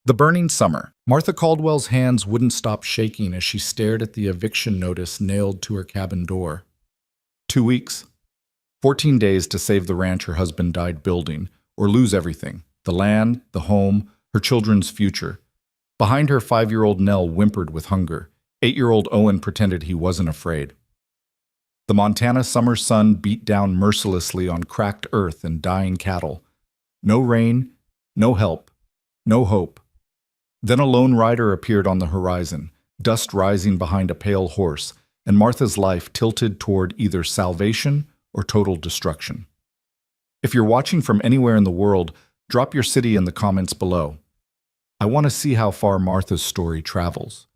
The burning summer. Martha Caldwell's hands wouldn't stop shaking as she stared at the eviction notice nailed to her cabin door. 2 weeks. 14 days to save the ranch her husband died building, or lose everything: the land, the home, her children's future. Behind her, 5-year-old Nell whimpered with hunger. 8-year-old Owen pretended he wasn't afraid. The Montana summer sun beat down mercilessly on cracked earth and dying cattle. No rain, no help, no hope. Then a lone rider appeared on the horizon, dust rising behind a pale horse, and Martha's life tilted toward either salvation or total destruction. If you're watching from anywhere in the world, drop your city in the comments below. I want to see how far Martha's story travels.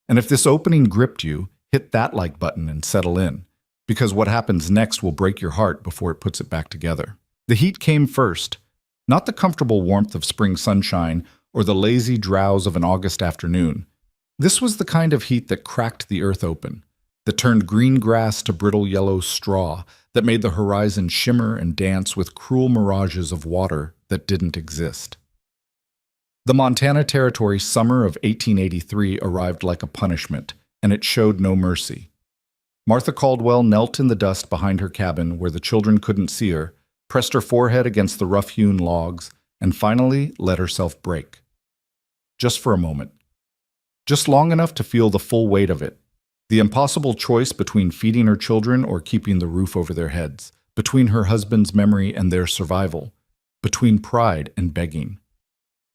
And if this opening gripped you, hit that like button and settle in, because what happens next will break your heart before it puts it back together. The heat came first, not the comfortable warmth of spring sunshine or the lazy drowse of an August afternoon. This was the kind of heat that cracked the earth open, that turned green grass to brittle yellow straw, that made the horizon shimmer and dance with cruel mirages of water that didn't exist. The Montana Territory summer of 1883 arrived like a punishment, and it showed no mercy. Martha Caldwell knelt in the dust behind her cabin where the children couldn't see her, pressed her forehead against the rough-hewn logs, and finally let herself break. Just for a moment. Just long enough to feel the full weight of it. The impossible choice between feeding her children or keeping the roof over their heads, between her husband's memory and their survival, between pride and begging.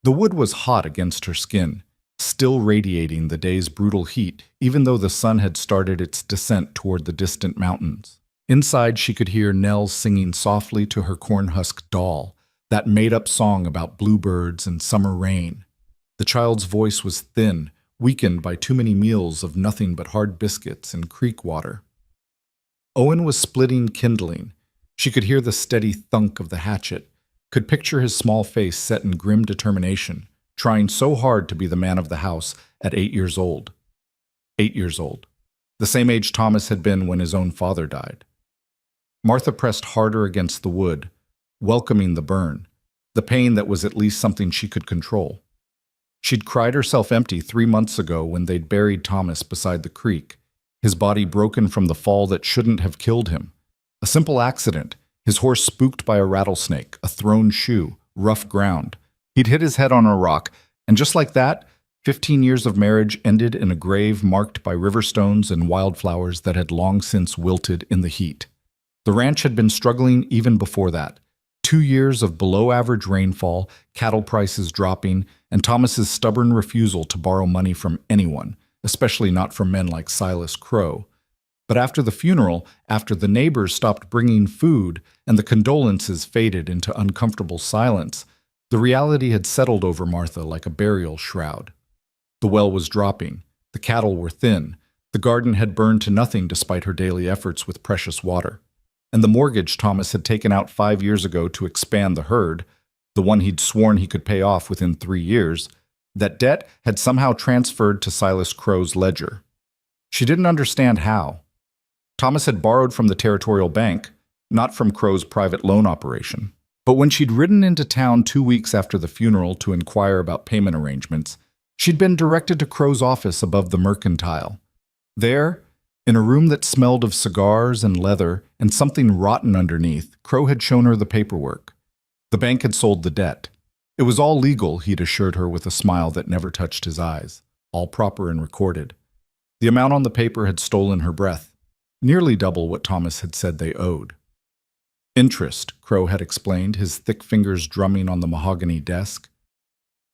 The wood was hot against her skin, still radiating the day's brutal heat, even though the sun had started its descent toward the distant mountains. Inside, she could hear Nell singing softly to her corn-husk doll, that made-up song about bluebirds and summer rain. The child's voice was thin, weakened by too many meals of nothing but hard biscuits and creek water. Owen was splitting kindling. She could hear the steady thunk of the hatchet, could picture his small face set in grim determination, trying so hard to be the man of the house at 8 years old. 8 years old. The same age Thomas had been when his own father died. Martha pressed harder against the wood, welcoming the burn, the pain that was at least something she could control. She'd cried herself empty 3 months ago when they'd buried Thomas beside the creek, his body broken from the fall that shouldn't have killed him. A simple accident, his horse spooked by a rattlesnake, a thrown shoe, rough ground. He'd hit his head on a rock, and just like that, 15 years of marriage ended in a grave marked by river stones and wildflowers that had long since wilted in the heat. The ranch had been struggling even before that. 2 years of below-average rainfall, cattle prices dropping, and Thomas's stubborn refusal to borrow money from anyone, especially not from men like Silas Crow. But after the funeral, after the neighbors stopped bringing food and the condolences faded into uncomfortable silence, the reality had settled over Martha like a burial shroud. The well was dropping, the cattle were thin, the garden had burned to nothing despite her daily efforts with precious water. And the mortgage Thomas had taken out 5 years ago to expand the herd, the one he'd sworn he could pay off within 3 years, that debt had somehow transferred to Silas Crow's ledger. She didn't understand how. Thomas had borrowed from the Territorial Bank, not from Crow's private loan operation. But when she'd ridden into town 2 weeks after the funeral to inquire about payment arrangements, she'd been directed to Crow's office above the Mercantile. There, in a room that smelled of cigars and leather and something rotten underneath, Crow had shown her the paperwork. The bank had sold the debt. It was all legal, he'd assured her with a smile that never touched his eyes, all proper and recorded. The amount on the paper had stolen her breath, nearly double what Thomas had said they owed. Interest, Crow had explained, his thick fingers drumming on the mahogany desk,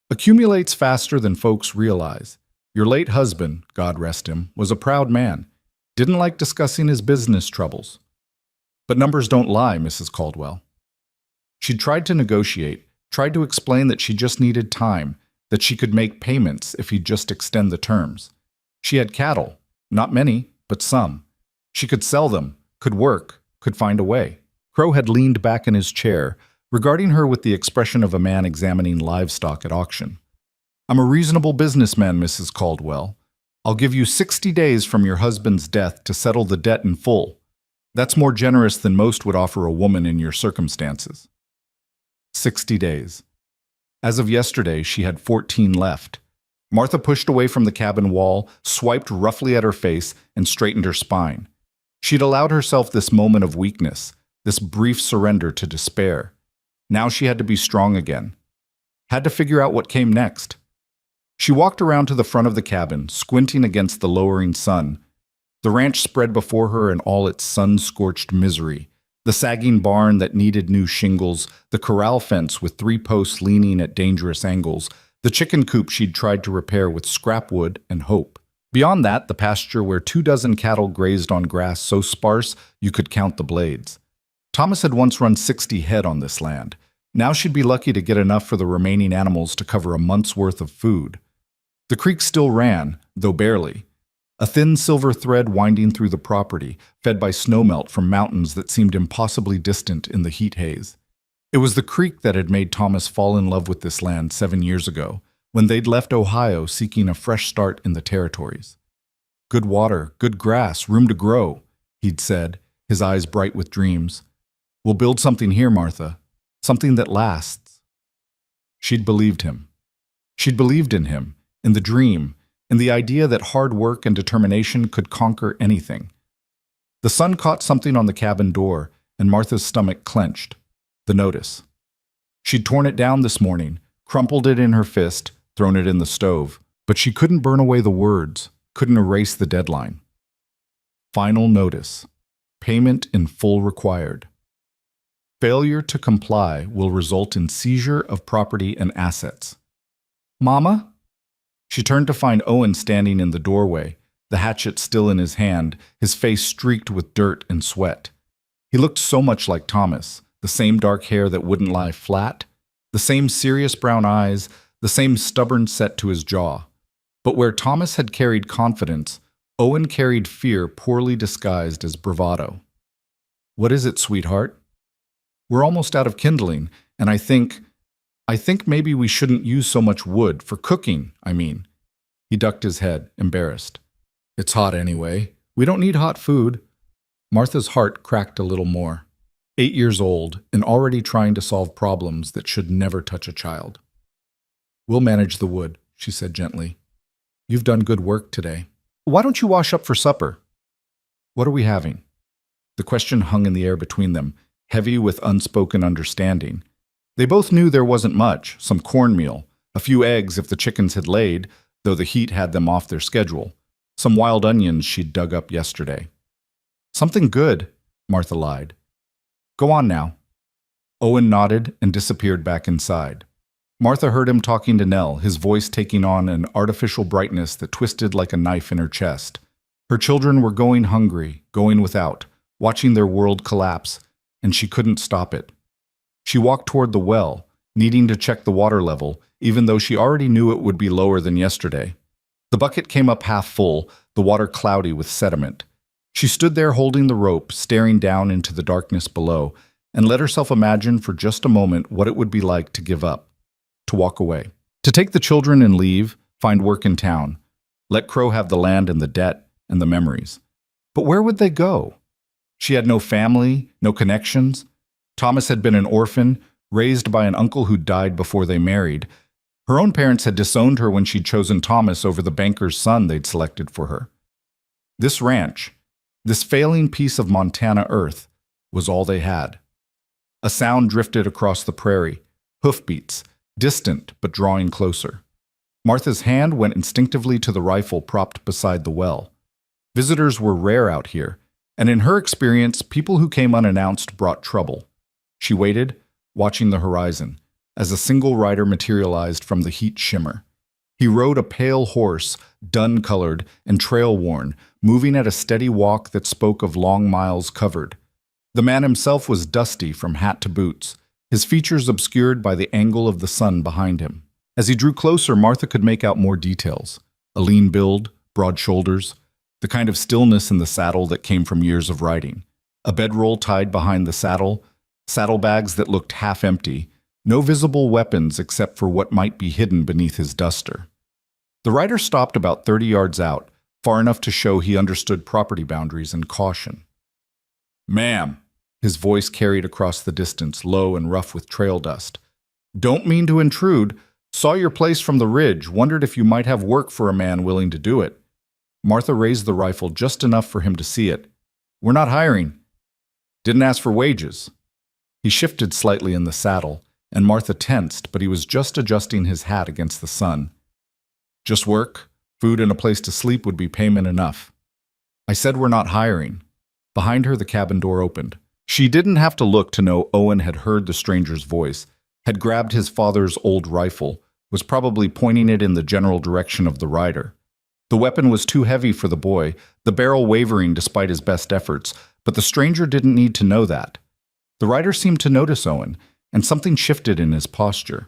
accumulates faster than folks realize. Your late husband, God rest him, was a proud man. Didn't like discussing his business troubles. But numbers don't lie, Mrs. Caldwell. She'd tried to negotiate, tried to explain that she just needed time, that she could make payments if he'd just extend the terms. She had cattle, not many, but some. She could sell them, could work, could find a way. Crow had leaned back in his chair, regarding her with the expression of a man examining livestock at auction. I'm a reasonable businessman, Mrs. Caldwell. I'll give you 60 days from your husband's death to settle the debt in full. That's more generous than most would offer a woman in your circumstances. 60 days. As of yesterday, she had 14 left. Martha pushed away from the cabin wall, swiped roughly at her face, and straightened her spine. She'd allowed herself this moment of weakness, this brief surrender to despair. Now she had to be strong again. Had to figure out what came next. She walked around to the front of the cabin, squinting against the lowering sun. The ranch spread before her in all its sun-scorched misery. The sagging barn that needed new shingles, the corral fence with 3 posts leaning at dangerous angles, the chicken coop she'd tried to repair with scrap wood and hope. Beyond that, the pasture where 24 cattle grazed on grass so sparse you could count the blades. Thomas had once run 60 head on this land. Now she'd be lucky to get enough for the remaining animals to cover a month's worth of food. The creek still ran, though barely. A thin silver thread winding through the property, fed by snowmelt from mountains that seemed impossibly distant in the heat haze. It was the creek that had made Thomas fall in love with this land 7 years ago, when they'd left Ohio seeking a fresh start in the territories. Good water, good grass, room to grow, he'd said, his eyes bright with dreams. We'll build something here, Martha, something that lasts. She'd believed him. She'd believed in him, in the dream, in the idea that hard work and determination could conquer anything. The sun caught something on the cabin door, and Martha's stomach clenched. The notice. She'd torn it down this morning, crumpled it in her fist, thrown it in the stove, but she couldn't burn away the words, couldn't erase the deadline. Final notice. Payment in full required. Failure to comply will result in seizure of property and assets. Mama? She turned to find Owen standing in the doorway, the hatchet still in his hand, his face streaked with dirt and sweat. He looked so much like Thomas, the same dark hair that wouldn't lie flat, the same serious brown eyes, the same stubborn set to his jaw. But where Thomas had carried confidence, Owen carried fear poorly disguised as bravado. What is it, sweetheart? We're almost out of kindling, and I think maybe we shouldn't use so much wood, for cooking, I mean. He ducked his head, embarrassed. It's hot anyway. We don't need hot food. Martha's heart cracked a little more. 8 years old, and already trying to solve problems that should never touch a child. We'll manage the wood, she said gently. You've done good work today. Why don't you wash up for supper? What are we having? The question hung in the air between them, heavy with unspoken understanding. They both knew there wasn't much, some cornmeal, a few eggs if the chickens had laid, though the heat had them off their schedule, some wild onions she'd dug up yesterday. Something good, Martha lied. Go on now. Owen nodded and disappeared back inside. Martha heard him talking to Nell, his voice taking on an artificial brightness that twisted like a knife in her chest. Her children were going hungry, going without, watching their world collapse, and she couldn't stop it. She walked toward the well, needing to check the water level, even though she already knew it would be lower than yesterday. The bucket came up half full, the water cloudy with sediment. She stood there holding the rope, staring down into the darkness below, and let herself imagine for just a moment what it would be like to give up, to walk away, to take the children and leave, find work in town, let Crow have the land and the debt and the memories. But where would they go? She had no family, no connections. Thomas had been an orphan, raised by an uncle who died before they married. Her own parents had disowned her when she'd chosen Thomas over the banker's son they'd selected for her. This ranch, this failing piece of Montana earth, was all they had. A sound drifted across the prairie, hoofbeats, distant but drawing closer. Martha's hand went instinctively to the rifle propped beside the well. Visitors were rare out here, and in her experience, people who came unannounced brought trouble. She waited, watching the horizon, as a single rider materialized from the heat shimmer. He rode a pale horse, dun-colored and trail-worn, moving at a steady walk that spoke of long miles covered. The man himself was dusty from hat to boots, his features obscured by the angle of the sun behind him. As he drew closer, Martha could make out more details. A lean build, broad shoulders, the kind of stillness in the saddle that came from years of riding. A bedroll tied behind the saddle, saddlebags that looked half empty, no visible weapons except for what might be hidden beneath his duster. The rider stopped about 30 yards out, far enough to show he understood property boundaries and caution. "Ma'am," his voice carried across the distance, low and rough with trail dust. Don't mean to intrude. Saw your place from the ridge, wondered if you might have work for a man willing to do it. Martha raised the rifle just enough for him to see it. We're not hiring. Didn't ask for wages. He shifted slightly in the saddle, and Martha tensed, but he was just adjusting his hat against the sun. Just work, food, and a place to sleep would be payment enough. I said we're not hiring. Behind her, the cabin door opened. She didn't have to look to know Owen had heard the stranger's voice, had grabbed his father's old rifle, was probably pointing it in the general direction of the rider. The weapon was too heavy for the boy, the barrel wavering despite his best efforts, but the stranger didn't need to know that. The rider seemed to notice Owen, and something shifted in his posture.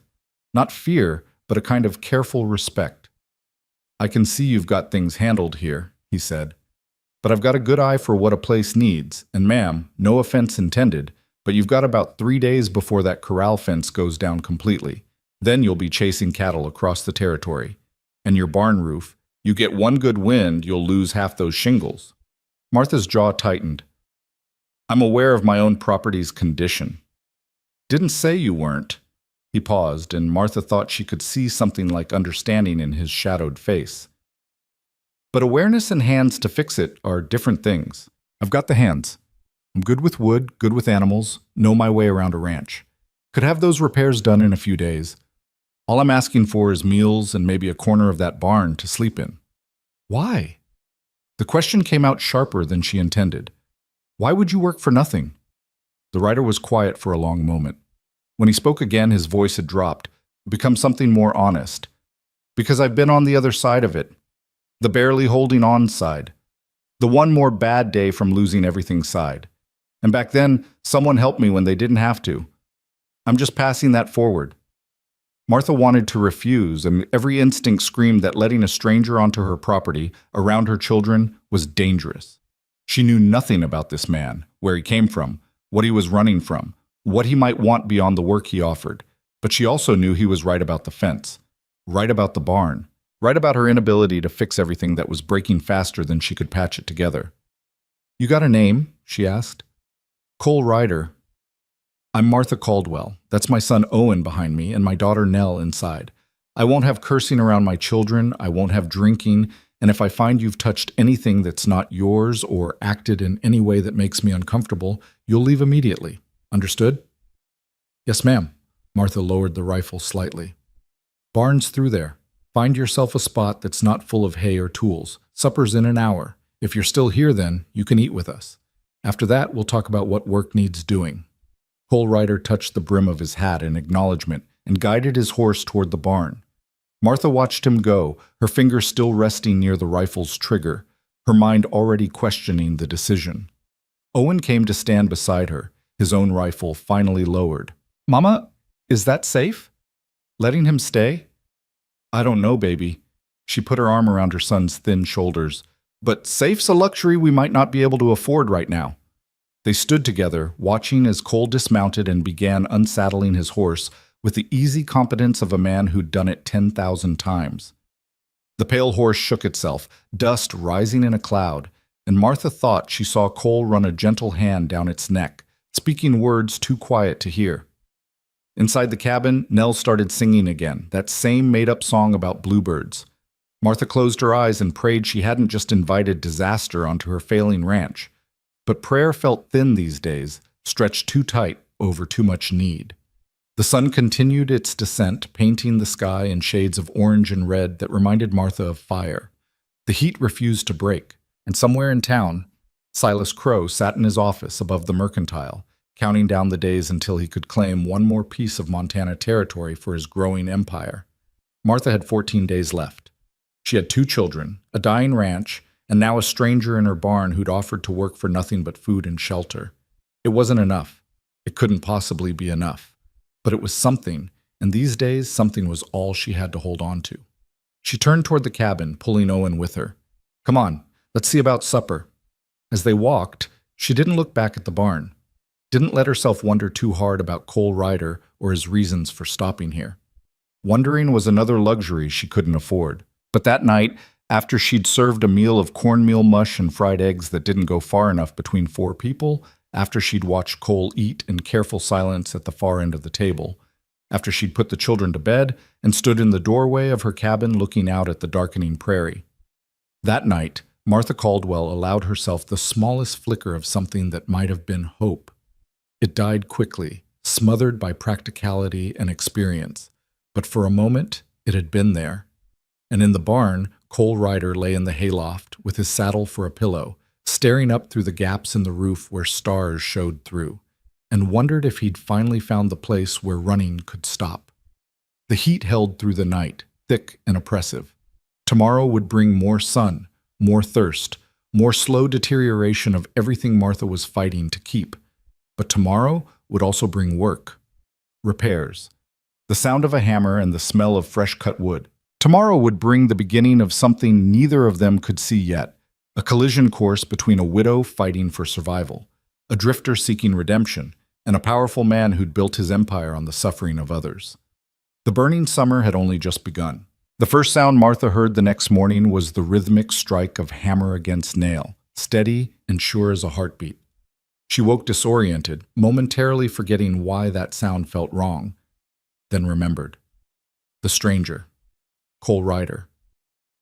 Not fear, but a kind of careful respect. I can see you've got things handled here, he said. But I've got a good eye for what a place needs, and ma'am, no offense intended, but you've got about 3 days before that corral fence goes down completely. Then you'll be chasing cattle across the territory. And your barn roof, you get one good wind, you'll lose half those shingles. Martha's jaw tightened. I'm aware of my own property's condition. Didn't say you weren't. He paused, and Martha thought she could see something like understanding in his shadowed face. But awareness and hands to fix it are different things. I've got the hands. I'm good with wood, good with animals, know my way around a ranch. Could have those repairs done in a few days. All I'm asking for is meals and maybe a corner of that barn to sleep in. Why? The question came out sharper than she intended. Why would you work for nothing? The rider was quiet for a long moment. When he spoke again, his voice had dropped, become something more honest. Because I've been on the other side of it. The barely holding on side. The one more bad day from losing everything side. And back then, someone helped me when they didn't have to. I'm just passing that forward. Martha wanted to refuse, and every instinct screamed that letting a stranger onto her property, around her children, was dangerous. She knew nothing about this man, where he came from, what he was running from, what he might want beyond the work he offered. But she also knew he was right about the fence, right about the barn, right about her inability to fix everything that was breaking faster than she could patch it together. You got a name? She asked. Cole Ryder. I'm Martha Caldwell. That's my son Owen behind me and my daughter Nell inside. I won't have cursing around my children, I won't have drinking, and if I find you've touched anything that's not yours or acted in any way that makes me uncomfortable, you'll leave immediately. Understood? Yes, ma'am. Martha lowered the rifle slightly. Barn's through there. Find yourself a spot that's not full of hay or tools. Supper's in an hour. If you're still here then, you can eat with us. After that, we'll talk about what work needs doing. Cole Ryder touched the brim of his hat in acknowledgement and guided his horse toward the barn. Martha watched him go, her finger still resting near the rifle's trigger, her mind already questioning the decision. Owen came to stand beside her, his own rifle finally lowered. Mama, is that safe? Letting him stay? I don't know, baby. She put her arm around her son's thin shoulders. But safe's a luxury we might not be able to afford right now. They stood together, watching as Cole dismounted and began unsaddling his horse with the easy competence of a man who'd done it 10,000 times. The pale horse shook itself, dust rising in a cloud, and Martha thought she saw Cole run a gentle hand down its neck, speaking words too quiet to hear. Inside the cabin, Nell started singing again, that same made-up song about bluebirds. Martha closed her eyes and prayed she hadn't just invited disaster onto her failing ranch. But prayer felt thin these days, stretched too tight over too much need. The sun continued its descent, painting the sky in shades of orange and red that reminded Martha of fire. The heat refused to break, and somewhere in town, Silas Crow sat in his office above the mercantile, counting down the days until he could claim one more piece of Montana territory for his growing empire. Martha had 14 days left. She had 2 children, a dying ranch, and now a stranger in her barn who'd offered to work for nothing but food and shelter. It wasn't enough. It couldn't possibly be enough. But it was something, and these days something was all she had to hold on to. She turned toward the cabin, pulling Owen with her. Come on, let's see about supper. As they walked, she didn't look back at the barn. Didn't let herself wonder too hard about Cole Ryder or his reasons for stopping here. Wondering was another luxury she couldn't afford. But that night, after she'd served a meal of cornmeal mush and fried eggs that didn't go far enough between 4 people, after she'd watched Cole eat in careful silence at the far end of the table, after she'd put the children to bed and stood in the doorway of her cabin looking out at the darkening prairie. That night, Martha Caldwell allowed herself the smallest flicker of something that might have been hope. It died quickly, smothered by practicality and experience, but for a moment it had been there. And in the barn, Cole Ryder lay in the hayloft with his saddle for a pillow, staring up through the gaps in the roof where stars showed through, and wondered if he'd finally found the place where running could stop. The heat held through the night, thick and oppressive. Tomorrow would bring more sun, more thirst, more slow deterioration of everything Martha was fighting to keep. But tomorrow would also bring work, repairs, the sound of a hammer and the smell of fresh-cut wood. Tomorrow would bring the beginning of something neither of them could see yet, a collision course between a widow fighting for survival, a drifter seeking redemption, and a powerful man who'd built his empire on the suffering of others. The burning summer had only just begun. The first sound Martha heard the next morning was the rhythmic strike of hammer against nail, steady and sure as a heartbeat. She woke disoriented, momentarily forgetting why that sound felt wrong, then remembered. The stranger. Cole Ryder.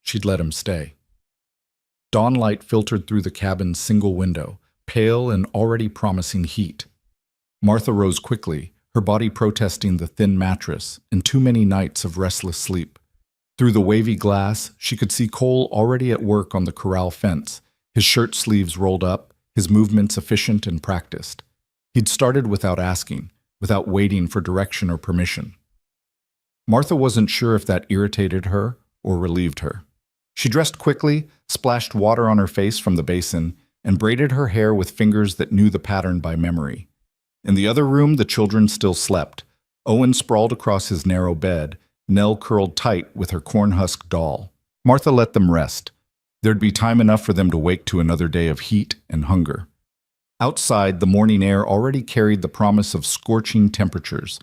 She'd let him stay. Dawn light filtered through the cabin's single window, pale and already promising heat. Martha rose quickly, her body protesting the thin mattress and too many nights of restless sleep. Through the wavy glass, she could see Cole already at work on the corral fence, his shirt sleeves rolled up, his movements efficient and practiced. He'd started without asking, without waiting for direction or permission. Martha wasn't sure if that irritated her or relieved her. She dressed quickly, splashed water on her face from the basin, and braided her hair with fingers that knew the pattern by memory. In the other room, the children still slept. Owen sprawled across his narrow bed, Nell curled tight with her corn-husk doll. Martha let them rest. There'd be time enough for them to wake to another day of heat and hunger. Outside, the morning air already carried the promise of scorching temperatures.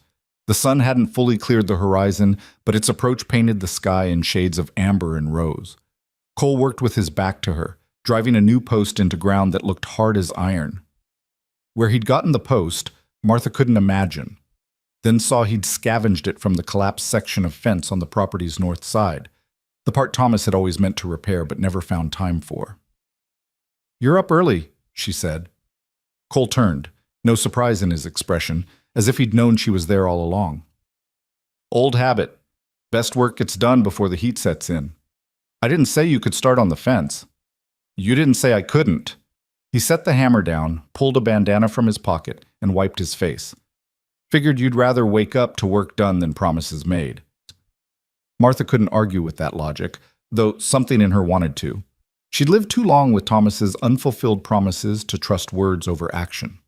The sun hadn't fully cleared the horizon, but its approach painted the sky in shades of amber and rose. Cole worked with his back to her, driving a new post into ground that looked hard as iron. Where he'd gotten the post, Martha couldn't imagine, then saw he'd scavenged it from the collapsed section of fence on the property's north side, the part Thomas had always meant to repair but never found time for. "You're up early," she said. Cole turned, no surprise in his expression, as if he'd known she was there all along. "Old habit. Best work gets done before the heat sets in. I didn't say you could start on the fence." "You didn't say I couldn't." He set the hammer down, pulled a bandana from his pocket, and wiped his face. "Figured you'd rather wake up to work done than promises made." Martha couldn't argue with that logic, though something in her wanted to. She'd lived too long with Thomas's unfulfilled promises to trust words over action.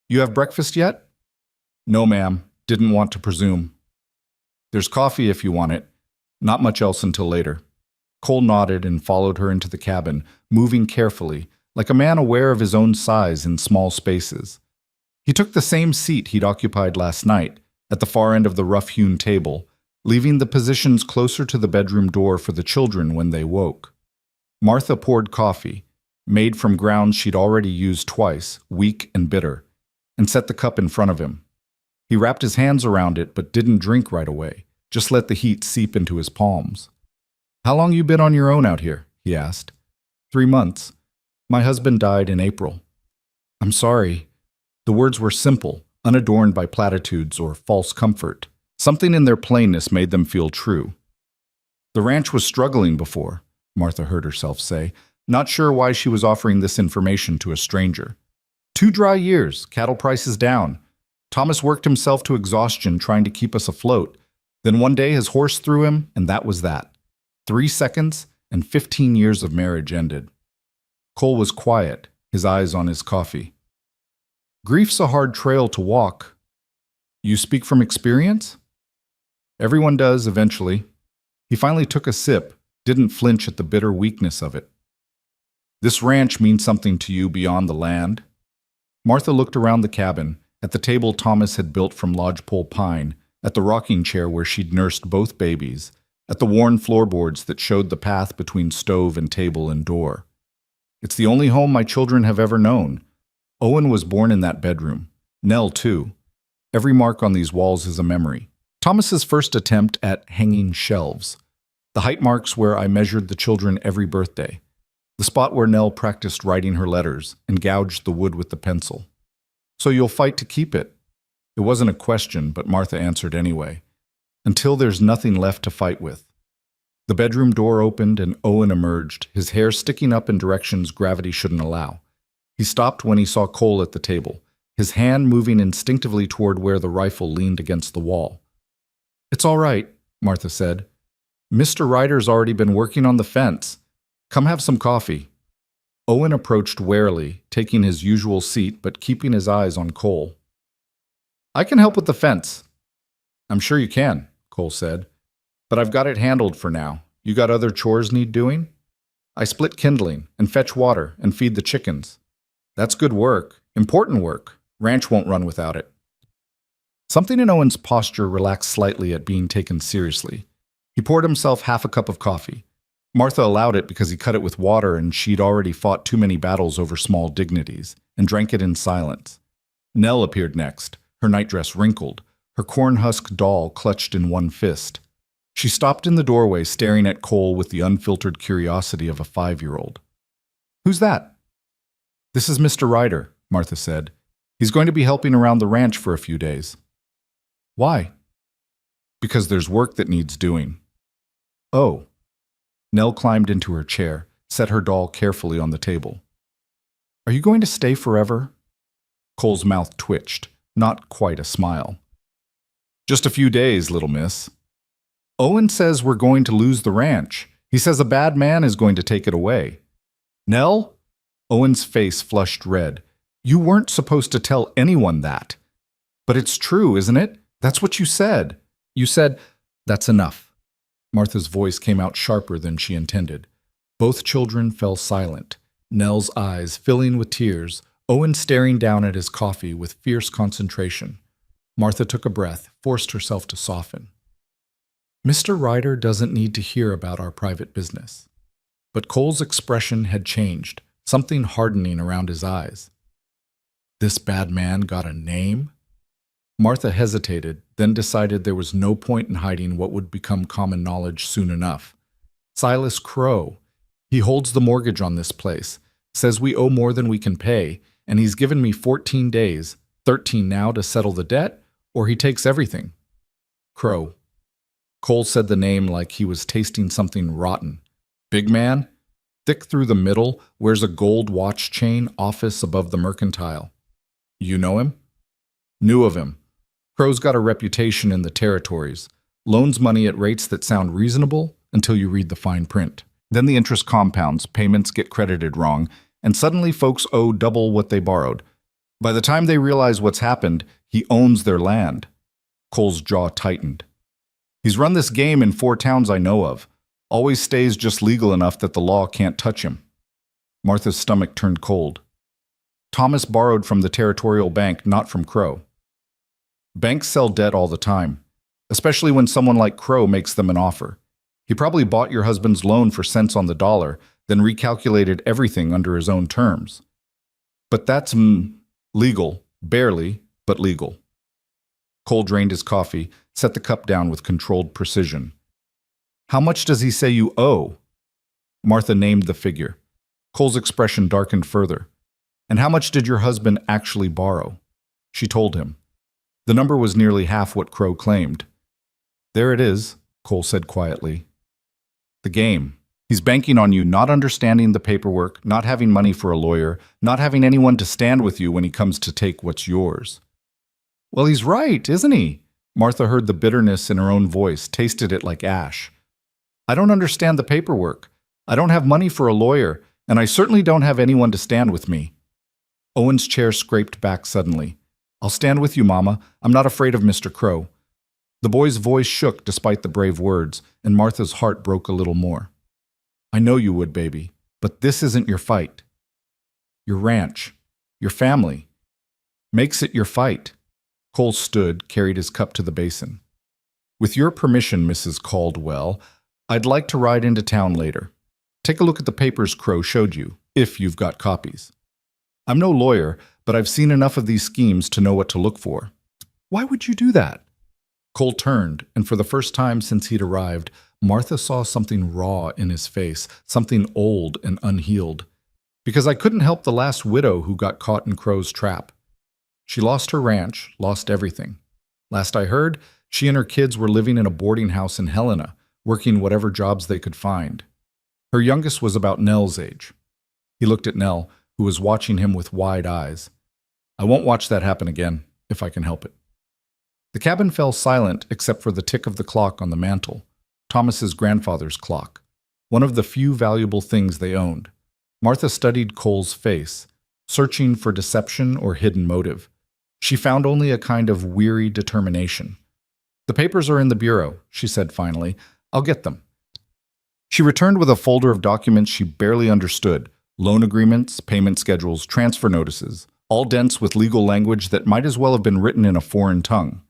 "You have breakfast yet?" "No, ma'am. Didn't want to presume." "There's coffee if you want it. Not much else until later." Cole nodded and followed her into the cabin, moving carefully, like a man aware of his own size in small spaces. He took the same seat he'd occupied last night, at the far end of the rough-hewn table, leaving the positions closer to the bedroom door for the children when they woke. Martha poured coffee, made from grounds she'd already used twice, weak and bitter, and set the cup in front of him. He wrapped his hands around it but didn't drink right away, just let the heat seep into his palms. "How long you been on your own out here?" he asked. 3 months. My husband died in April." "I'm sorry." The words were simple, unadorned by platitudes or false comfort. Something in their plainness made them feel true. "The ranch was struggling before," Martha heard herself say, not sure why she was offering this information to a stranger. 2 dry years, cattle prices down. Thomas worked himself to exhaustion trying to keep us afloat. Then one day his horse threw him, and that was that. 3 seconds, and 15 years of marriage ended. Cole was quiet, his eyes on his coffee. "Grief's a hard trail to walk." "You speak from experience?" "Everyone does, eventually." He finally took a sip, didn't flinch at the bitter weakness of it. "This ranch means something to you beyond the land?" Martha looked around the cabin, at the table Thomas had built from lodgepole pine, at the rocking chair where she'd nursed both babies, at the worn floorboards that showed the path between stove and table and door. "It's the only home my children have ever known. Owen was born in that bedroom. Nell, too. Every mark on these walls is a memory. Thomas's first attempt at hanging shelves. The height marks where I measured the children every birthday. The spot where Nell practiced writing her letters and gouged the wood with the pencil. So you'll fight to keep it? It wasn't a question, but Martha answered anyway. Until there's nothing left to fight with. The bedroom door opened and Owen emerged, his hair sticking up in directions gravity shouldn't allow. He stopped when he saw Cole at the table, his hand moving instinctively toward where the rifle leaned against the wall. "It's all right," Martha said. "Mr. Ryder's already been working on the fence. Come have some coffee." Owen approached warily, taking his usual seat but keeping his eyes on Cole. "I can help with the fence." "I'm sure you can," Cole said. "But I've got it handled for now. You got other chores need doing?" "I split kindling and fetch water and feed the chickens." "That's good work. Important work. Ranch won't run without it." Something in Owen's posture relaxed slightly at being taken seriously. He poured himself half a cup of coffee. Martha allowed it because he cut it with water and she'd already fought too many battles over small dignities, and drank it in silence. Nell appeared next, her nightdress wrinkled, her corn-husk doll clutched in one fist. She stopped in the doorway staring at Cole with the unfiltered curiosity of a 5-year-old. "Who's that?" "This is Mr. Ryder," Martha said. "He's going to be helping around the ranch for a few days." "Why?" "Because there's work that needs doing." "Oh." Nell climbed into her chair, set her doll carefully on the table. "Are you going to stay forever?" Cole's mouth twitched, not quite a smile. "Just a few days, little miss." "Owen says we're going to lose the ranch. He says a bad man is going to take it away." "Nell?" Owen's face flushed red. "You weren't supposed to tell anyone that." "But it's true, isn't it? That's what you said." "You said, that's enough." Martha's voice came out sharper than she intended. Both children fell silent, Nell's eyes filling with tears, Owen staring down at his coffee with fierce concentration. Martha took a breath, forced herself to soften. "Mr. Ryder doesn't need to hear about our private business." But Cole's expression had changed, something hardening around his eyes. "This bad man got a name?" Martha hesitated, then decided there was no point in hiding what would become common knowledge soon enough. "Silas Crow. He holds the mortgage on this place, says we owe more than we can pay, and he's given me 14 days, 13 now to settle the debt, or he takes everything." "Crow." Cole said the name like he was tasting something rotten. "Big man? Thick through the middle, wears a gold watch chain, office above the mercantile." "You know him?" "Knew of him. Crow's got a reputation in the territories. Loans money at rates that sound reasonable until you read the fine print. Then the interest compounds, payments get credited wrong, and suddenly folks owe double what they borrowed. By the time they realize what's happened, he owns their land." Cole's jaw tightened. "He's run this game in 4 towns I know of. Always stays just legal enough that the law can't touch him." Martha's stomach turned cold. "Thomas borrowed from the territorial bank, not from Crow." "Banks sell debt all the time, especially when someone like Crow makes them an offer. He probably bought your husband's loan for cents on the dollar, then recalculated everything under his own terms. But that's legal, barely, but legal." Cole drained his coffee, set the cup down with controlled precision. "How much does he say you owe?" Martha named the figure. Cole's expression darkened further. "And how much did your husband actually borrow?" She told him. The number was nearly half what Crow claimed. "There it is," Cole said quietly. "The game. He's banking on you not understanding the paperwork, not having money for a lawyer, not having anyone to stand with you when he comes to take what's yours." "Well, he's right, isn't he?" Martha heard the bitterness in her own voice, tasted it like ash. "I don't understand the paperwork. I don't have money for a lawyer, and I certainly don't have anyone to stand with me." Owen's chair scraped back suddenly. "I'll stand with you, Mama. I'm not afraid of Mr. Crow." The boy's voice shook despite the brave words, and Martha's heart broke a little more. "I know you would, baby, but this isn't your fight. Your ranch, your family, makes it your fight." Cole stood, carried his cup to the basin. "With your permission, Mrs. Caldwell, I'd like to ride into town later. Take a look at the papers Crow showed you, if you've got copies. I'm no lawyer, but I've seen enough of these schemes to know what to look for." Why would you do that? Cole turned, and for the first time since he'd arrived, Martha saw something raw in his face, something old and unhealed. Because I couldn't help the last widow who got caught in Crow's trap. She lost her ranch, lost everything. Last I heard, she and her kids were living in a boarding house in Helena, working whatever jobs they could find. Her youngest was about Nell's age. He looked at Nell, who was watching him with wide eyes. I won't watch that happen again, if I can help it. The cabin fell silent except for the tick of the clock on the mantel, Thomas's grandfather's clock, one of the few valuable things they owned. Martha studied Cole's face, searching for deception or hidden motive. She found only a kind of weary determination. The papers are in the bureau, she said finally. I'll get them. She returned with a folder of documents she barely understood, loan agreements, payment schedules, transfer notices, all dense with legal language that might as well have been written in a foreign tongue.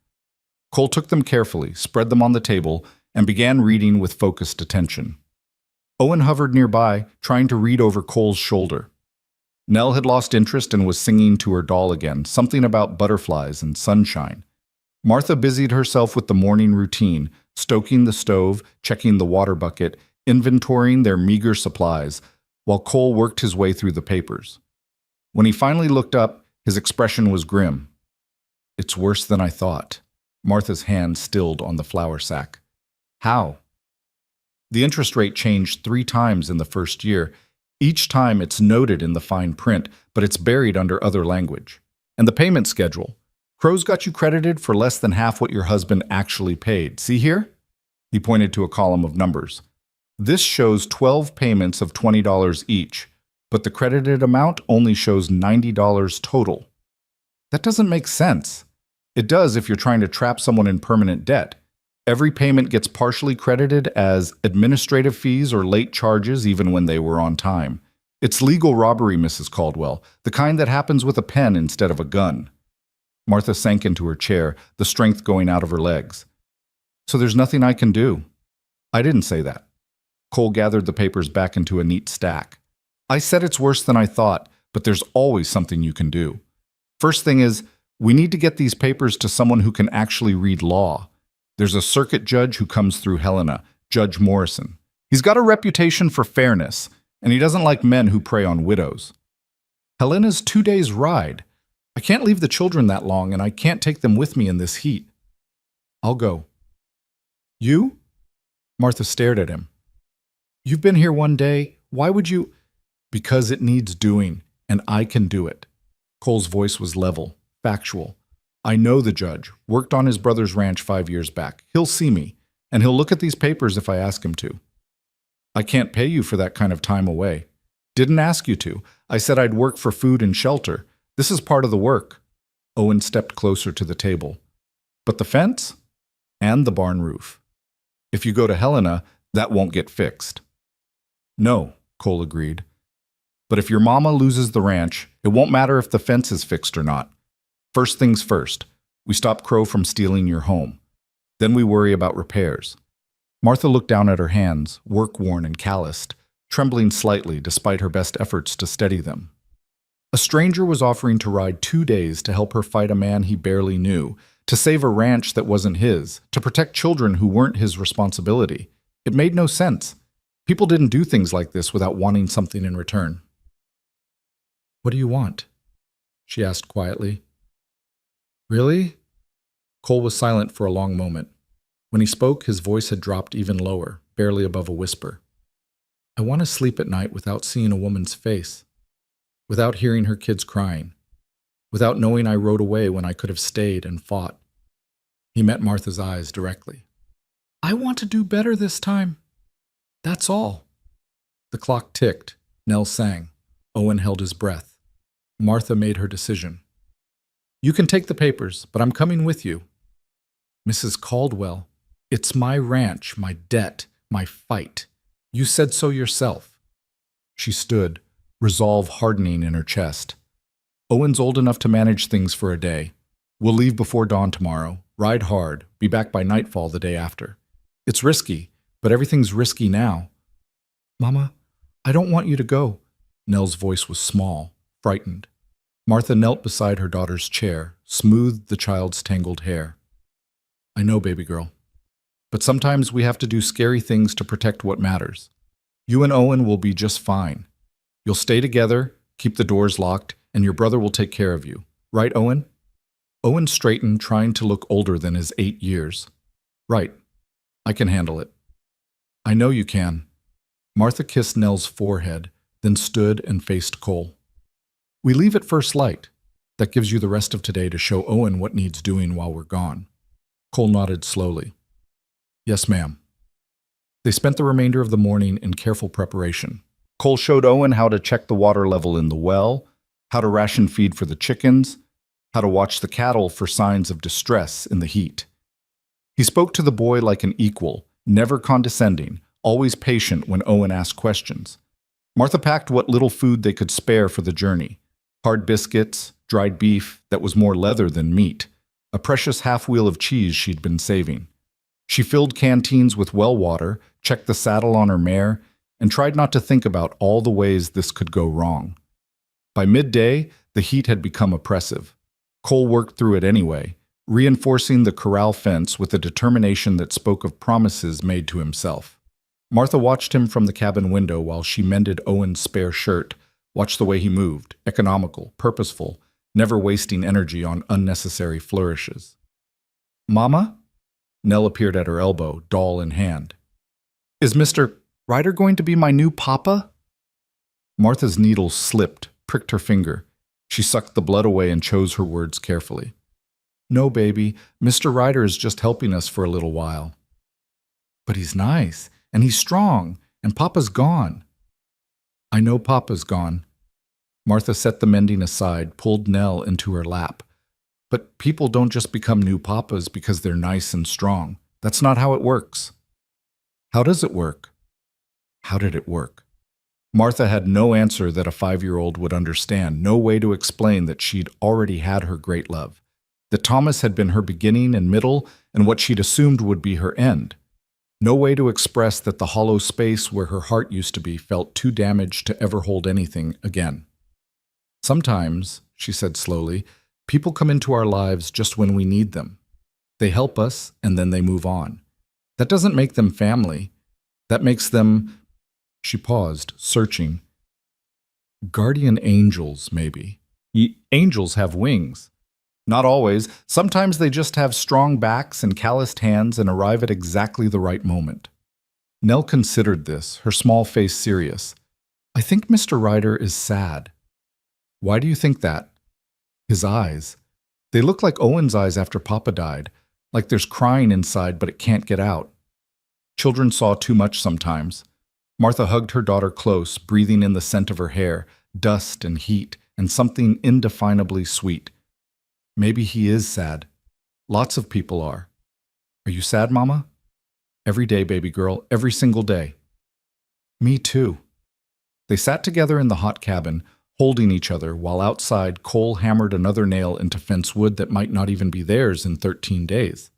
Cole took them carefully, spread them on the table, and began reading with focused attention. Owen hovered nearby, trying to read over Cole's shoulder. Nell had lost interest and was singing to her doll again, something about butterflies and sunshine. Martha busied herself with the morning routine, stoking the stove, checking the water bucket, inventorying their meager supplies, while Cole worked his way through the papers. When he finally looked up, his expression was grim. It's worse than I thought. Martha's hand stilled on the flour sack. How? The interest rate changed 3 times in the first year. Each time it's noted in the fine print, but it's buried under other language. And the payment schedule. Crow's got you credited for less than half what your husband actually paid. See here? He pointed to a column of numbers. This shows 12 payments of $20 each, but the credited amount only shows $90 total. That doesn't make sense. It does if you're trying to trap someone in permanent debt. Every payment gets partially credited as administrative fees or late charges even when they were on time. It's legal robbery, Mrs. Caldwell, the kind that happens with a pen instead of a gun. Martha sank into her chair, the strength going out of her legs. So there's nothing I can do. I didn't say that. Cole gathered the papers back into a neat stack. I said it's worse than I thought, but there's always something you can do. First thing is, we need to get these papers to someone who can actually read law. There's a circuit judge who comes through Helena, Judge Morrison. He's got a reputation for fairness, and he doesn't like men who prey on widows. Helena's 2 days' ride. I can't leave the children that long, and I can't take them with me in this heat. I'll go. You? Martha stared at him. You've been here 1 day. Why would you? Because it needs doing, and I can do it. Cole's voice was level, factual. I know the judge, worked on his brother's ranch 5 years back. He'll see me, and he'll look at these papers if I ask him to. I can't pay you for that kind of time away. Didn't ask you to. I said I'd work for food and shelter. This is part of the work. Owen stepped closer to the table. But the fence? And the barn roof. If you go to Helena, that won't get fixed. No, Cole agreed. But if your mama loses the ranch, it won't matter if the fence is fixed or not. First things first, we stop Crow from stealing your home. Then we worry about repairs. Martha looked down at her hands, work-worn and calloused, trembling slightly despite her best efforts to steady them. A stranger was offering to ride 2 days to help her fight a man he barely knew, to save a ranch that wasn't his, to protect children who weren't his responsibility. It made no sense. People didn't do things like this without wanting something in return. What do you want? She asked quietly. Really? Cole was silent for a long moment. When he spoke, his voice had dropped even lower, barely above a whisper. I want to sleep at night without seeing a woman's face, without hearing her kids crying, without knowing I rode away when I could have stayed and fought. He met Martha's eyes directly. I want to do better this time. That's all. The clock ticked. Nell sang. Owen held his breath. Martha made her decision. You can take the papers, but I'm coming with you. Mrs. Caldwell, it's my ranch, my debt, my fight. You said so yourself. She stood, resolve hardening in her chest. Owen's old enough to manage things for a day. We'll leave before dawn tomorrow, ride hard, be back by nightfall the day after. It's risky, but everything's risky now. Mama, I don't want you to go. Nell's voice was small, frightened. Martha knelt beside her daughter's chair, smoothed the child's tangled hair. I know, baby girl. But sometimes we have to do scary things to protect what matters. You and Owen will be just fine. You'll stay together, keep the doors locked, and your brother will take care of you. Right, Owen? Owen straightened, trying to look older than his 8 years. Right. I can handle it. I know you can. Martha kissed Nell's forehead, then stood and faced Cole. We leave at first light. That gives you the rest of today to show Owen what needs doing while we're gone. Cole nodded slowly. Yes, ma'am. They spent the remainder of the morning in careful preparation. Cole showed Owen how to check the water level in the well, how to ration feed for the chickens, how to watch the cattle for signs of distress in the heat. He spoke to the boy like an equal, never condescending, always patient when Owen asked questions. Martha packed what little food they could spare for the journey. Hard biscuits, dried beef that was more leather than meat, a precious half-wheel of cheese she'd been saving. She filled canteens with well water, checked the saddle on her mare, and tried not to think about all the ways this could go wrong. By midday, the heat had become oppressive. Cole worked through it anyway, reinforcing the corral fence with a determination that spoke of promises made to himself. Martha watched him from the cabin window while she mended Owen's spare shirt, watched the way he moved, economical, purposeful, never wasting energy on unnecessary flourishes. Mama? Nell appeared at her elbow, doll in hand. Is Mr. Ryder going to be my new papa? Martha's needle slipped, pricked her finger. She sucked the blood away and chose her words carefully. No, baby, Mr. Ryder is just helping us for a little while. But he's nice, and he's strong, and Papa's gone. I know Papa's gone. Martha set the mending aside, pulled Nell into her lap. But people don't just become new papas because they're nice and strong. That's not how it works. How does it work? How did it work? Martha had no answer that a 5-year-old would understand, no way to explain that she'd already had her great love, that Thomas had been her beginning and middle and what she'd assumed would be her end. No way to express that the hollow space where her heart used to be felt too damaged to ever hold anything again. Sometimes, she said slowly, people come into our lives just when we need them. They help us, and then they move on. That doesn't make them family. That makes them... She paused, searching. Guardian angels, maybe. Angels have wings. Not always. Sometimes they just have strong backs and calloused hands and arrive at exactly the right moment. Nell considered this, her small face serious. I think Mr. Ryder is sad. Why do you think that? His eyes. They look like Owen's eyes after Papa died, like there's crying inside but it can't get out. Children saw too much sometimes. Martha hugged her daughter close, breathing in the scent of her hair, dust and heat, and something indefinably sweet. Maybe he is sad. Lots of people are. Are you sad, Mama? Every day, baby girl, every single day. Me too. They sat together in the hot cabin, holding each other, while outside Cole hammered another nail into fence wood that might not even be theirs in 13 days.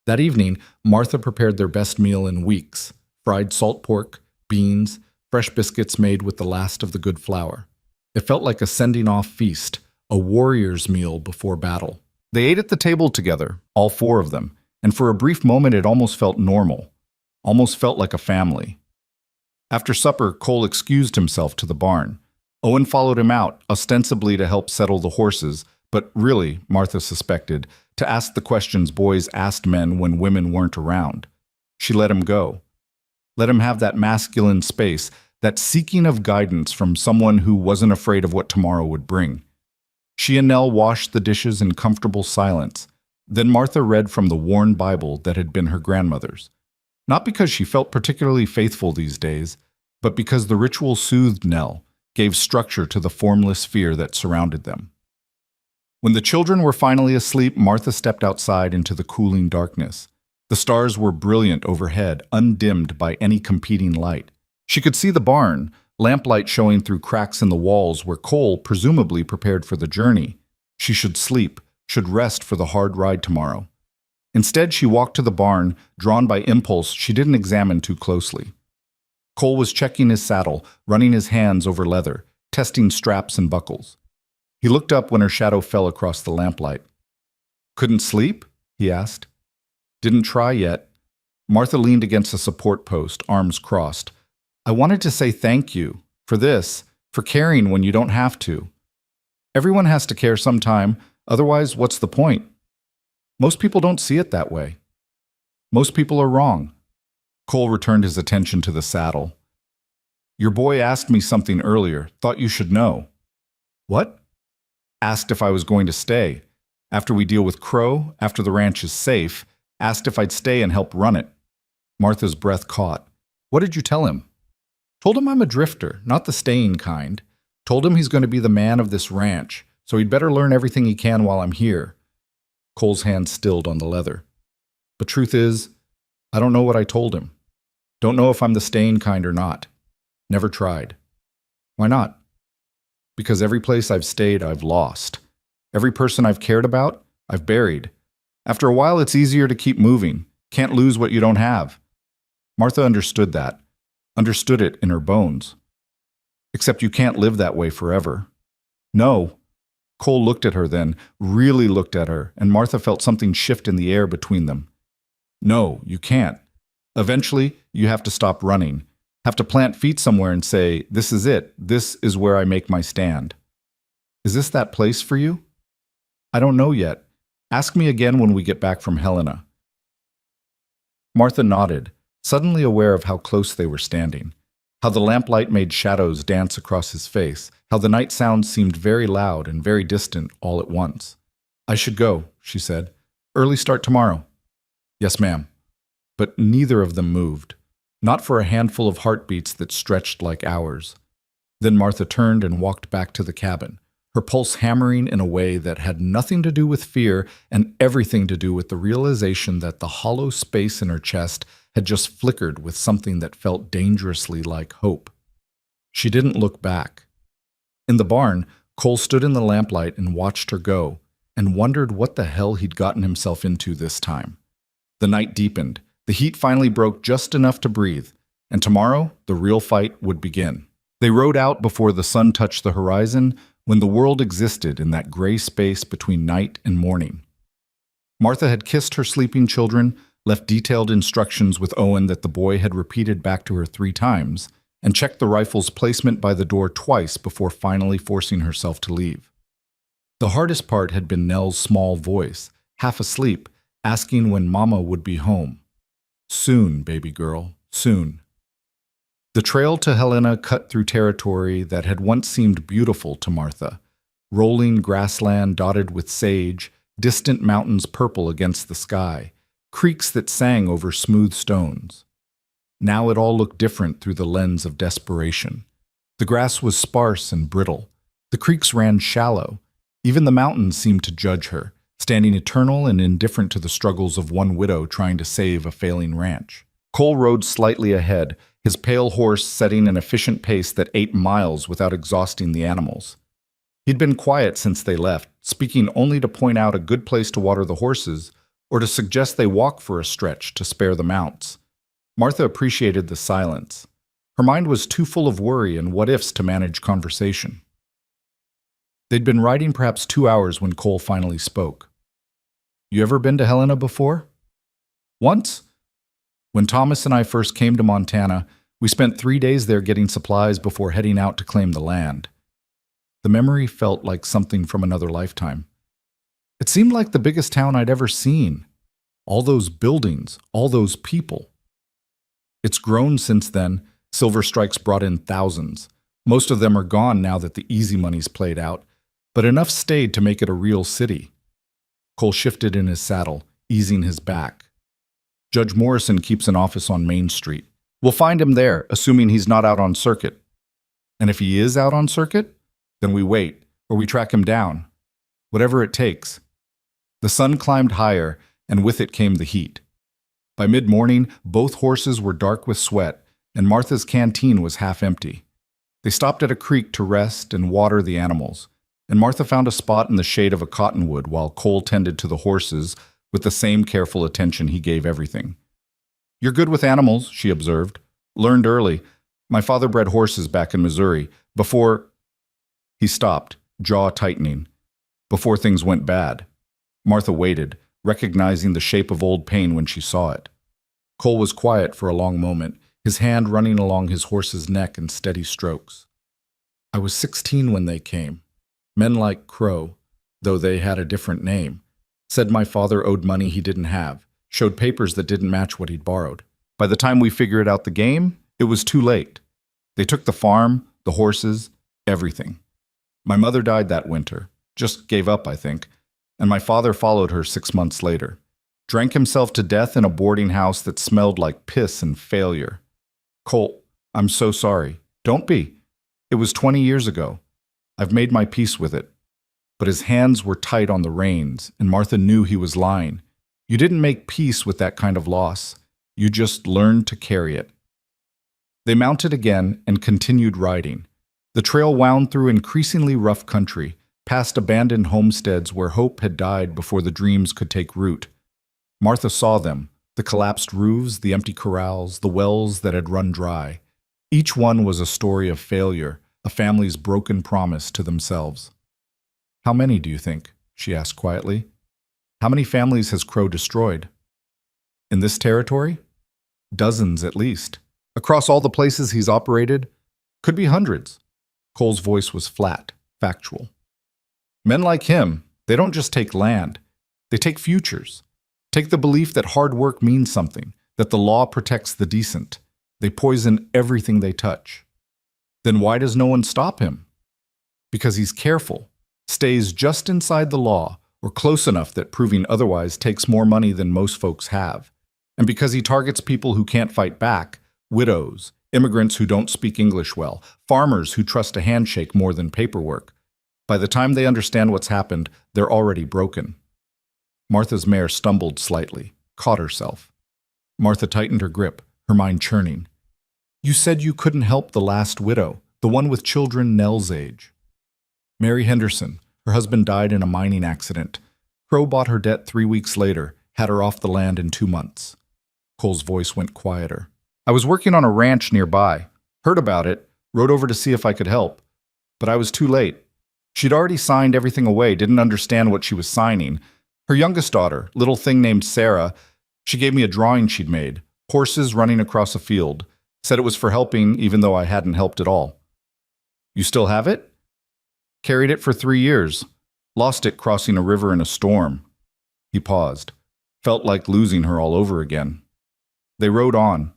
That evening, Martha prepared their best meal in weeks, fried salt pork, beans, fresh biscuits made with the last of the good flour. It felt like a sending-off feast, a warrior's meal before battle. They ate at the table together, all 4 of them, and for a brief moment it almost felt normal, almost felt like a family. After supper, Cole excused himself to the barn. Owen followed him out, ostensibly to help settle the horses, but really, Martha suspected, to ask the questions boys asked men when women weren't around. She let him go. Let him have that masculine space, that seeking of guidance from someone who wasn't afraid of what tomorrow would bring. She and Nell washed the dishes in comfortable silence. Then Martha read from the worn Bible that had been her grandmother's. Not because she felt particularly faithful these days, but because the ritual soothed Nell, gave structure to the formless fear that surrounded them. When the children were finally asleep, Martha stepped outside into the cooling darkness. The stars were brilliant overhead, undimmed by any competing light. She could see the barn, lamplight showing through cracks in the walls where Cole presumably prepared for the journey. She should sleep, should rest for the hard ride tomorrow. Instead, she walked to the barn, drawn by impulse she didn't examine too closely. Cole was checking his saddle, running his hands over leather, testing straps and buckles. He looked up when her shadow fell across the lamplight. Couldn't sleep? He asked. Didn't try yet. Martha leaned against a support post, arms crossed. I wanted to say thank you for this, for caring when you don't have to. Everyone has to care sometime, otherwise what's the point? Most people don't see it that way. Most people are wrong. Cole returned his attention to the saddle. Your boy asked me something earlier, thought you should know. What? Asked if I was going to stay. After we deal with Crow, after the ranch is safe, asked if I'd stay and help run it. Martha's breath caught. What did you tell him? Told him I'm a drifter, not the staying kind. Told him he's going to be the man of this ranch, so he'd better learn everything he can while I'm here. Cole's hand stilled on the leather. But truth is, I don't know what I told him. Don't know if I'm the staying kind or not. Never tried. Why not? Because every place I've stayed, I've lost. Every person I've cared about, I've buried. After a while, it's easier to keep moving. Can't lose what you don't have. Martha understood that. Understood it in her bones. Except you can't live that way forever. No. Cole looked at her then, really looked at her, and Martha felt something shift in the air between them. No, you can't. Eventually, you have to stop running. Have to plant feet somewhere and say, this is it. This is where I make my stand. Is this that place for you? I don't know yet. Ask me again when we get back from Helena. Martha nodded, suddenly aware of how close they were standing, how the lamplight made shadows dance across his face, how the night sounds seemed very loud and very distant all at once. I should go, she said. Early start tomorrow. Yes, ma'am. But neither of them moved, not for a handful of heartbeats that stretched like hours. Then Martha turned and walked back to the cabin, her pulse hammering in a way that had nothing to do with fear and everything to do with the realization that the hollow space in her chest had just flickered with something that felt dangerously like hope. She didn't look back. In the barn, Cole stood in the lamplight and watched her go, and wondered what the hell he'd gotten himself into this time. The night deepened. The heat finally broke just enough to breathe, and tomorrow the real fight would begin. They rode out before the sun touched the horizon, when the world existed in that gray space between night and morning. Martha had kissed her sleeping children, left detailed instructions with Owen that the boy had repeated back to her 3 times, and checked the rifle's placement by the door twice before finally forcing herself to leave. The hardest part had been Nell's small voice, half asleep, asking when Mama would be home. Soon, baby girl, soon. The trail to Helena cut through territory that had once seemed beautiful to Martha, rolling grassland dotted with sage, distant mountains purple against the sky, creeks that sang over smooth stones. Now it all looked different through the lens of desperation. The grass was sparse and brittle. The creeks ran shallow. Even the mountains seemed to judge her, standing eternal and indifferent to the struggles of one widow trying to save a failing ranch. Cole rode slightly ahead, his pale horse setting an efficient pace that 8 miles without exhausting the animals. He'd been quiet since they left, speaking only to point out a good place to water the horses or to suggest they walk for a stretch to spare the mounts. Martha appreciated the silence. Her mind was too full of worry and what-ifs to manage conversation. They'd been riding perhaps 2 hours when Cole finally spoke. You ever been to Helena before? Once. When Thomas and I first came to Montana, we spent 3 days there getting supplies before heading out to claim the land. The memory felt like something from another lifetime. It seemed like the biggest town I'd ever seen. All those buildings, all those people. It's grown since then. Silver Strikes brought in thousands. Most of them are gone now that the easy money's played out, but enough stayed to make it a real city. Cole shifted in his saddle, easing his back. Judge Morrison keeps an office on Main Street. We'll find him there, assuming he's not out on circuit. And if he is out on circuit, then we wait, or we track him down. Whatever it takes. The sun climbed higher, and with it came the heat. By mid-morning, both horses were dark with sweat, and Martha's canteen was half empty. They stopped at a creek to rest and water the animals, and Martha found a spot in the shade of a cottonwood while Cole tended to the horses with the same careful attention he gave everything. You're good with animals, she observed. Learned early. My father bred horses back in Missouri. Before... He stopped, jaw tightening. Before things went bad. Martha waited, recognizing the shape of old pain when she saw it. Cole was quiet for a long moment, his hand running along his horse's neck in steady strokes. I was 16 when they came. Men like Crow, though they had a different name, said my father owed money he didn't have, showed papers that didn't match what he'd borrowed. By the time we figured out the game, it was too late. They took the farm, the horses, everything. My mother died that winter, just gave up, I think, and my father followed her 6 months later. Drank himself to death in a boarding house that smelled like piss and failure. Colt, I'm so sorry. Don't be. It was 20 years ago. I've made my peace with it. But his hands were tight on the reins, and Martha knew he was lying. You didn't make peace with that kind of loss. You just learned to carry it. They mounted again and continued riding. The trail wound through increasingly rough country, past abandoned homesteads where hope had died before the dreams could take root. Martha saw them, the collapsed roofs, the empty corrals, the wells that had run dry. Each one was a story of failure, a family's broken promise to themselves. How many, do you think? She asked quietly. How many families has Crow destroyed? In this territory? Dozens at least. Across all the places he's operated? Could be hundreds. Cole's voice was flat, factual. Men like him, they don't just take land. They take futures. Take the belief that hard work means something, that the law protects the decent. They poison everything they touch. Then why does no one stop him? Because he's careful, stays just inside the law, or close enough that proving otherwise takes more money than most folks have. And because he targets people who can't fight back, widows, immigrants who don't speak English well, farmers who trust a handshake more than paperwork. By the time they understand what's happened, they're already broken. Martha's mare stumbled slightly, caught herself. Martha tightened her grip, her mind churning. You said you couldn't help the last widow, the one with children Nell's age. Mary Henderson. Her husband died in a mining accident. Crow bought her debt 3 weeks later, had her off the land in 2 months. Cole's voice went quieter. I was working on a ranch nearby. Heard about it, rode over to see if I could help. But I was too late. She'd already signed everything away, didn't understand what she was signing. Her youngest daughter, little thing named Sarah, she gave me a drawing she'd made. Horses running across a field. Said it was for helping, even though I hadn't helped at all. You still have it? Carried it for 3 years. Lost it crossing a river in a storm. He paused. Felt like losing her all over again. They rode on.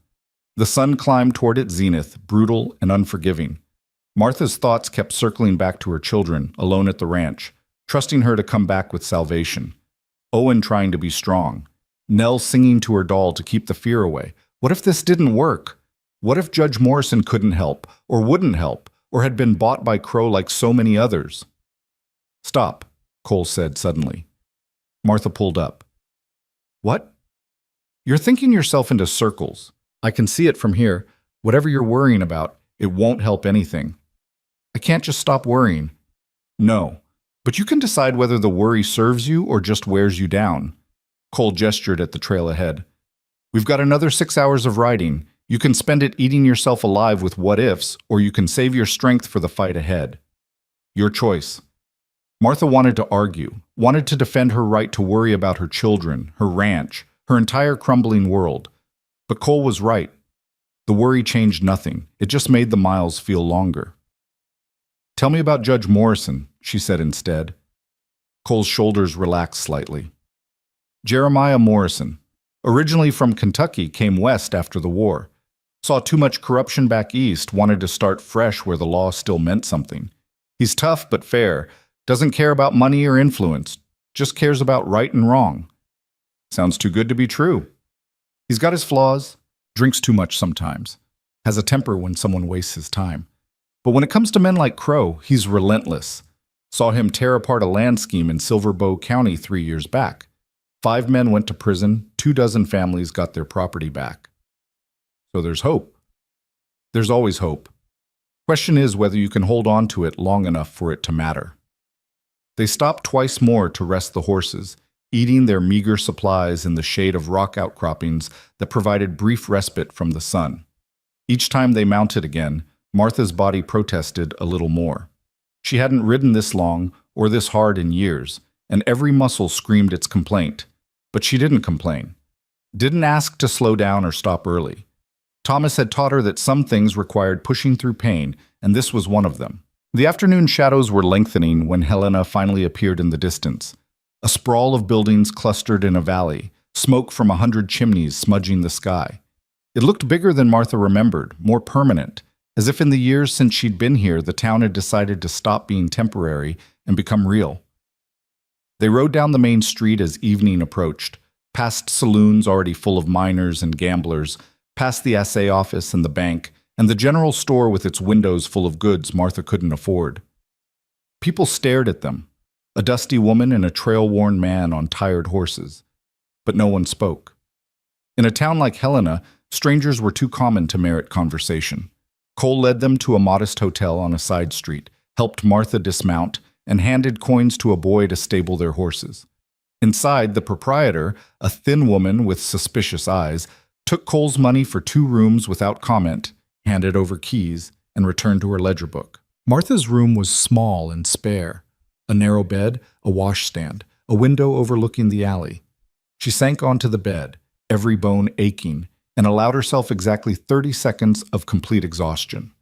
The sun climbed toward its zenith, brutal and unforgiving. Martha's thoughts kept circling back to her children, alone at the ranch, trusting her to come back with salvation. Owen trying to be strong. Nell singing to her doll to keep the fear away. What if this didn't work? What if Judge Morrison couldn't help, or wouldn't help, or had been bought by Crow like so many others? Stop, Cole said suddenly. Martha pulled up. What? You're thinking yourself into circles. I can see it from here. Whatever you're worrying about, it won't help anything. I can't just stop worrying. No, but you can decide whether the worry serves you or just wears you down. Cole gestured at the trail ahead. We've got another 6 hours of riding. You can spend it eating yourself alive with what-ifs, or you can save your strength for the fight ahead. Your choice. Martha wanted to argue, wanted to defend her right to worry about her children, her ranch, her entire crumbling world. But Cole was right. The worry changed nothing. It just made the miles feel longer. Tell me about Judge Morrison, she said instead. Cole's shoulders relaxed slightly. Jeremiah Morrison, originally from Kentucky, came west after the war. Saw too much corruption back east, wanted to start fresh where the law still meant something. He's tough but fair, doesn't care about money or influence, just cares about right and wrong. Sounds too good to be true. He's got his flaws, drinks too much sometimes, has a temper when someone wastes his time. But when it comes to men like Crow, he's relentless. Saw him tear apart a land scheme in Silver Bow County 3 years back. 5 men went to prison, 24 families got their property back. So there's hope. There's always hope. Question is whether you can hold on to it long enough for it to matter. They stopped twice more to rest the horses, eating their meager supplies in the shade of rock outcroppings that provided brief respite from the sun. Each time they mounted again, Martha's body protested a little more. She hadn't ridden this long or this hard in years, and every muscle screamed its complaint. But she didn't complain. Didn't ask to slow down or stop early. Thomas had taught her that some things required pushing through pain, and this was one of them. The afternoon shadows were lengthening when Helena finally appeared in the distance. A sprawl of buildings clustered in a valley, smoke from 100 chimneys smudging the sky. It looked bigger than Martha remembered, more permanent, as if in the years since she'd been here, the town had decided to stop being temporary and become real. They rode down the main street as evening approached, past saloons already full of miners and gamblers, past the assay office and the bank, and the general store with its windows full of goods Martha couldn't afford. People stared at them, a dusty woman and a trail-worn man on tired horses. But no one spoke. In a town like Helena, strangers were too common to merit conversation. Cole led them to a modest hotel on a side street, helped Martha dismount, and handed coins to a boy to stable their horses. Inside, the proprietor, a thin woman with suspicious eyes, took Cole's money for 2 rooms without comment, handed over keys, and returned to her ledger book. Martha's room was small and spare. A narrow bed, a washstand, a window overlooking the alley. She sank onto the bed, every bone aching, and allowed herself exactly 30 seconds of complete exhaustion.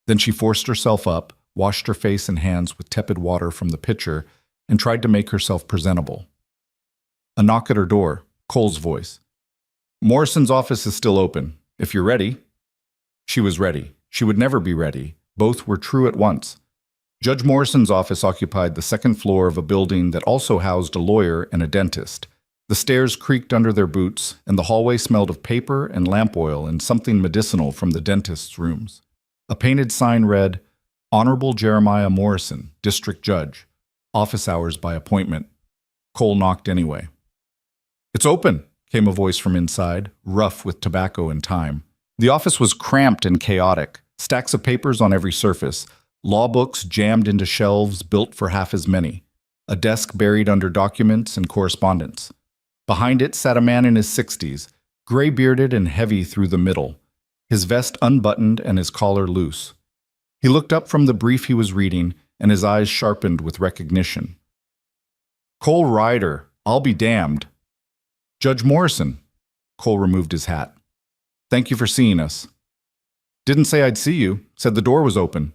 Then she forced herself up, washed her face and hands with tepid water from the pitcher, and tried to make herself presentable. A knock at her door, Cole's voice. "Morrison's office is still open, if you're ready." She was ready. She would never be ready. Both were true at once. Judge Morrison's office occupied the 2nd floor of a building that also housed a lawyer and a dentist. The stairs creaked under their boots, and the hallway smelled of paper and lamp oil and something medicinal from the dentist's rooms. A painted sign read, "Honorable Jeremiah Morrison, District Judge. Office hours by appointment." Cole knocked anyway. "It's open," came a voice from inside, rough with tobacco and time. The office was cramped and chaotic, stacks of papers on every surface, law books jammed into shelves built for half as many, a desk buried under documents and correspondence. Behind it sat a man in his 60s, gray-bearded and heavy through the middle, his vest unbuttoned and his collar loose. He looked up from the brief he was reading, and his eyes sharpened with recognition. "Cole Ryder, I'll be damned." "Judge Morrison." Cole removed his hat. "Thank you for seeing us." "Didn't say I'd see you, said the door was open."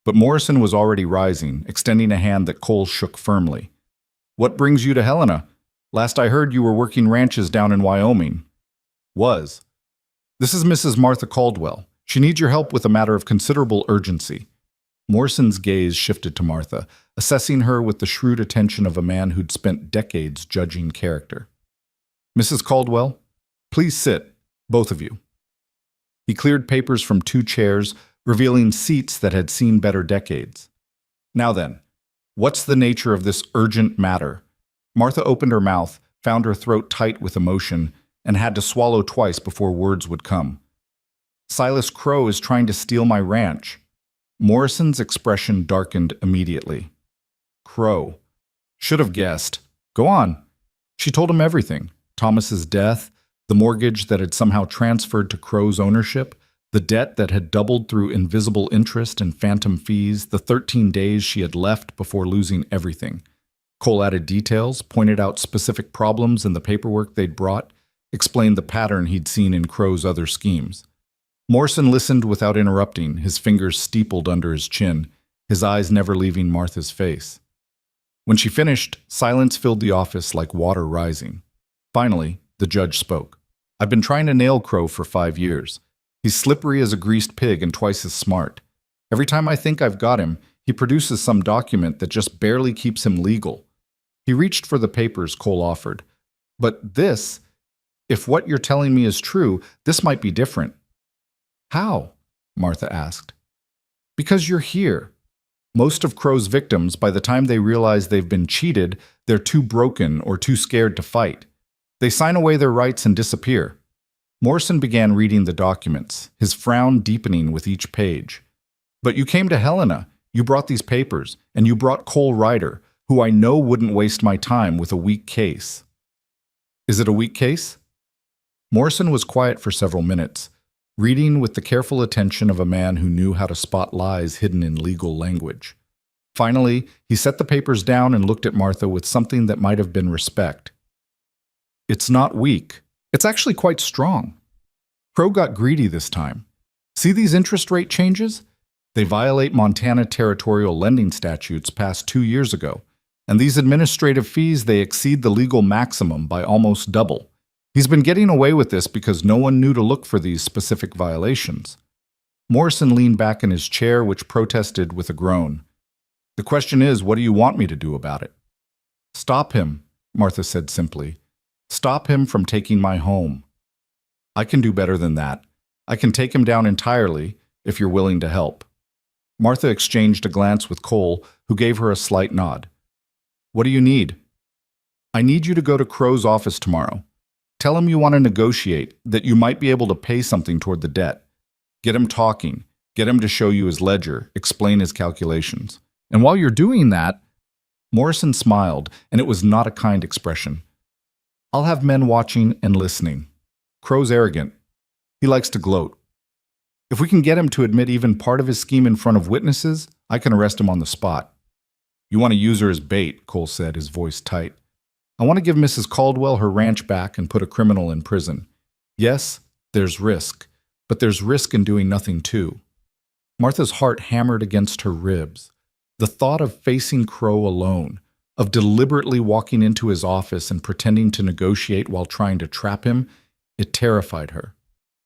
But Morrison was already rising, extending a hand that Cole shook firmly. "What brings you to Helena? Last I heard you were working ranches down in Wyoming." "Was. This is Mrs. Martha Caldwell. She needs your help with a matter of considerable urgency." Morrison's gaze shifted to Martha, assessing her with the shrewd attention of a man who'd spent decades judging character. "Mrs. Caldwell, please sit, both of you." He cleared papers from 2 chairs, revealing seats that had seen better decades. "Now then, what's the nature of this urgent matter?" Martha opened her mouth, found her throat tight with emotion, and had to swallow twice before words would come. "Silas Crow is trying to steal my ranch." Morrison's expression darkened immediately. "Crow. Should have guessed. Go on." She told him everything. Thomas's death, the mortgage that had somehow transferred to Crow's ownership, the debt that had doubled through invisible interest and phantom fees, the 13 days she had left before losing everything. Cole added details, pointed out specific problems in the paperwork they'd brought, explained the pattern he'd seen in Crow's other schemes. Morrison listened without interrupting, his fingers steepled under his chin, his eyes never leaving Martha's face. When she finished, silence filled the office like water rising. Finally, the judge spoke. "I've been trying to nail Crow for 5 years. He's slippery as a greased pig and twice as smart. Every time I think I've got him, he produces some document that just barely keeps him legal." He reached for the papers Cole offered. "But this, if what you're telling me is true, this might be different." "How?" Martha asked. "Because you're here. Most of Crow's victims, by the time they realize they've been cheated, they're too broken or too scared to fight. They sign away their rights and disappear." Morrison began reading the documents, his frown deepening with each page. "But you came to Helena, you brought these papers, and you brought Cole Ryder, who I know wouldn't waste my time with a weak case." "Is it a weak case?" Morrison was quiet for several minutes, reading with the careful attention of a man who knew how to spot lies hidden in legal language. Finally, he set the papers down and looked at Martha with something that might have been respect. It's not weak. It's actually quite strong. Crow got greedy this time. See these interest rate changes? They violate Montana territorial lending statutes passed 2 years ago. And these administrative fees, they exceed the legal maximum by almost double. He's been getting away with this because no one knew to look for these specific violations. Morrison leaned back in his chair, which protested with a groan. The question is, what do you want me to do about it? Stop him, Martha said simply. Stop him from taking my home. I can do better than that. I can take him down entirely, if you're willing to help. Martha exchanged a glance with Cole, who gave her a slight nod. What do you need? I need you to go to Crow's office tomorrow. Tell him you want to negotiate, that you might be able to pay something toward the debt. Get him talking. Get him to show you his ledger, explain his calculations. And while you're doing that, Morrison smiled, and it was not a kind expression. I'll have men watching and listening. Crow's arrogant. He likes to gloat. If we can get him to admit even part of his scheme in front of witnesses, I can arrest him on the spot. You want to use her as bait, Cole said, his voice tight. I want to give Mrs. Caldwell her ranch back and put a criminal in prison. Yes, there's risk, but there's risk in doing nothing too. Martha's heart hammered against her ribs. The thought of facing Crow alone, of deliberately walking into his office and pretending to negotiate while trying to trap him, it terrified her.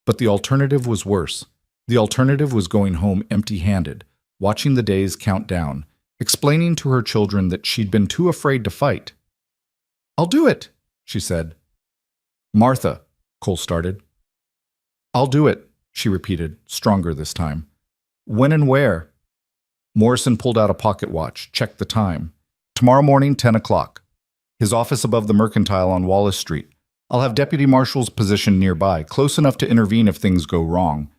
But the alternative was worse. The alternative was going home empty-handed, watching the days count down, explaining to her children that she'd been too afraid to fight. I'll do it, she said. Martha, Cole started. I'll do it, she repeated, stronger this time. When and where? Morrison pulled out a pocket watch, checked the time. Tomorrow morning, 10 o'clock. His office above the Mercantile on Wallace Street. I'll have Deputy Marshal's position nearby, close enough to intervene if things go wrong.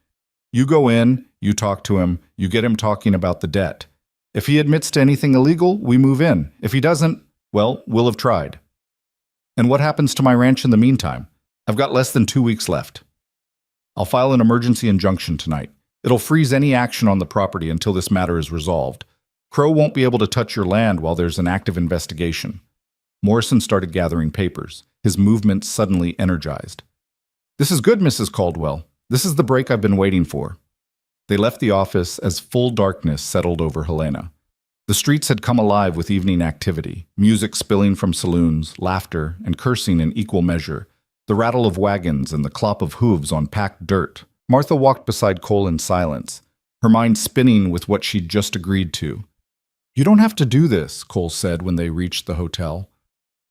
You go in, you talk to him, you get him talking about the debt. If he admits to anything illegal, we move in. If he doesn't, well, we'll have tried. And what happens to my ranch in the meantime? I've got less than 2 weeks left. I'll file an emergency injunction tonight. It'll freeze any action on the property until this matter is resolved. Crow won't be able to touch your land while there's an active investigation. Morrison started gathering papers, his movements suddenly energized. This is good, Mrs. Caldwell. This is the break I've been waiting for. They left the office as full darkness settled over Helena. The streets had come alive with evening activity, music spilling from saloons, laughter, and cursing in equal measure, the rattle of wagons and the clop of hooves on packed dirt. Martha walked beside Cole in silence, her mind spinning with what she'd just agreed to. You don't have to do this, Cole said when they reached the hotel.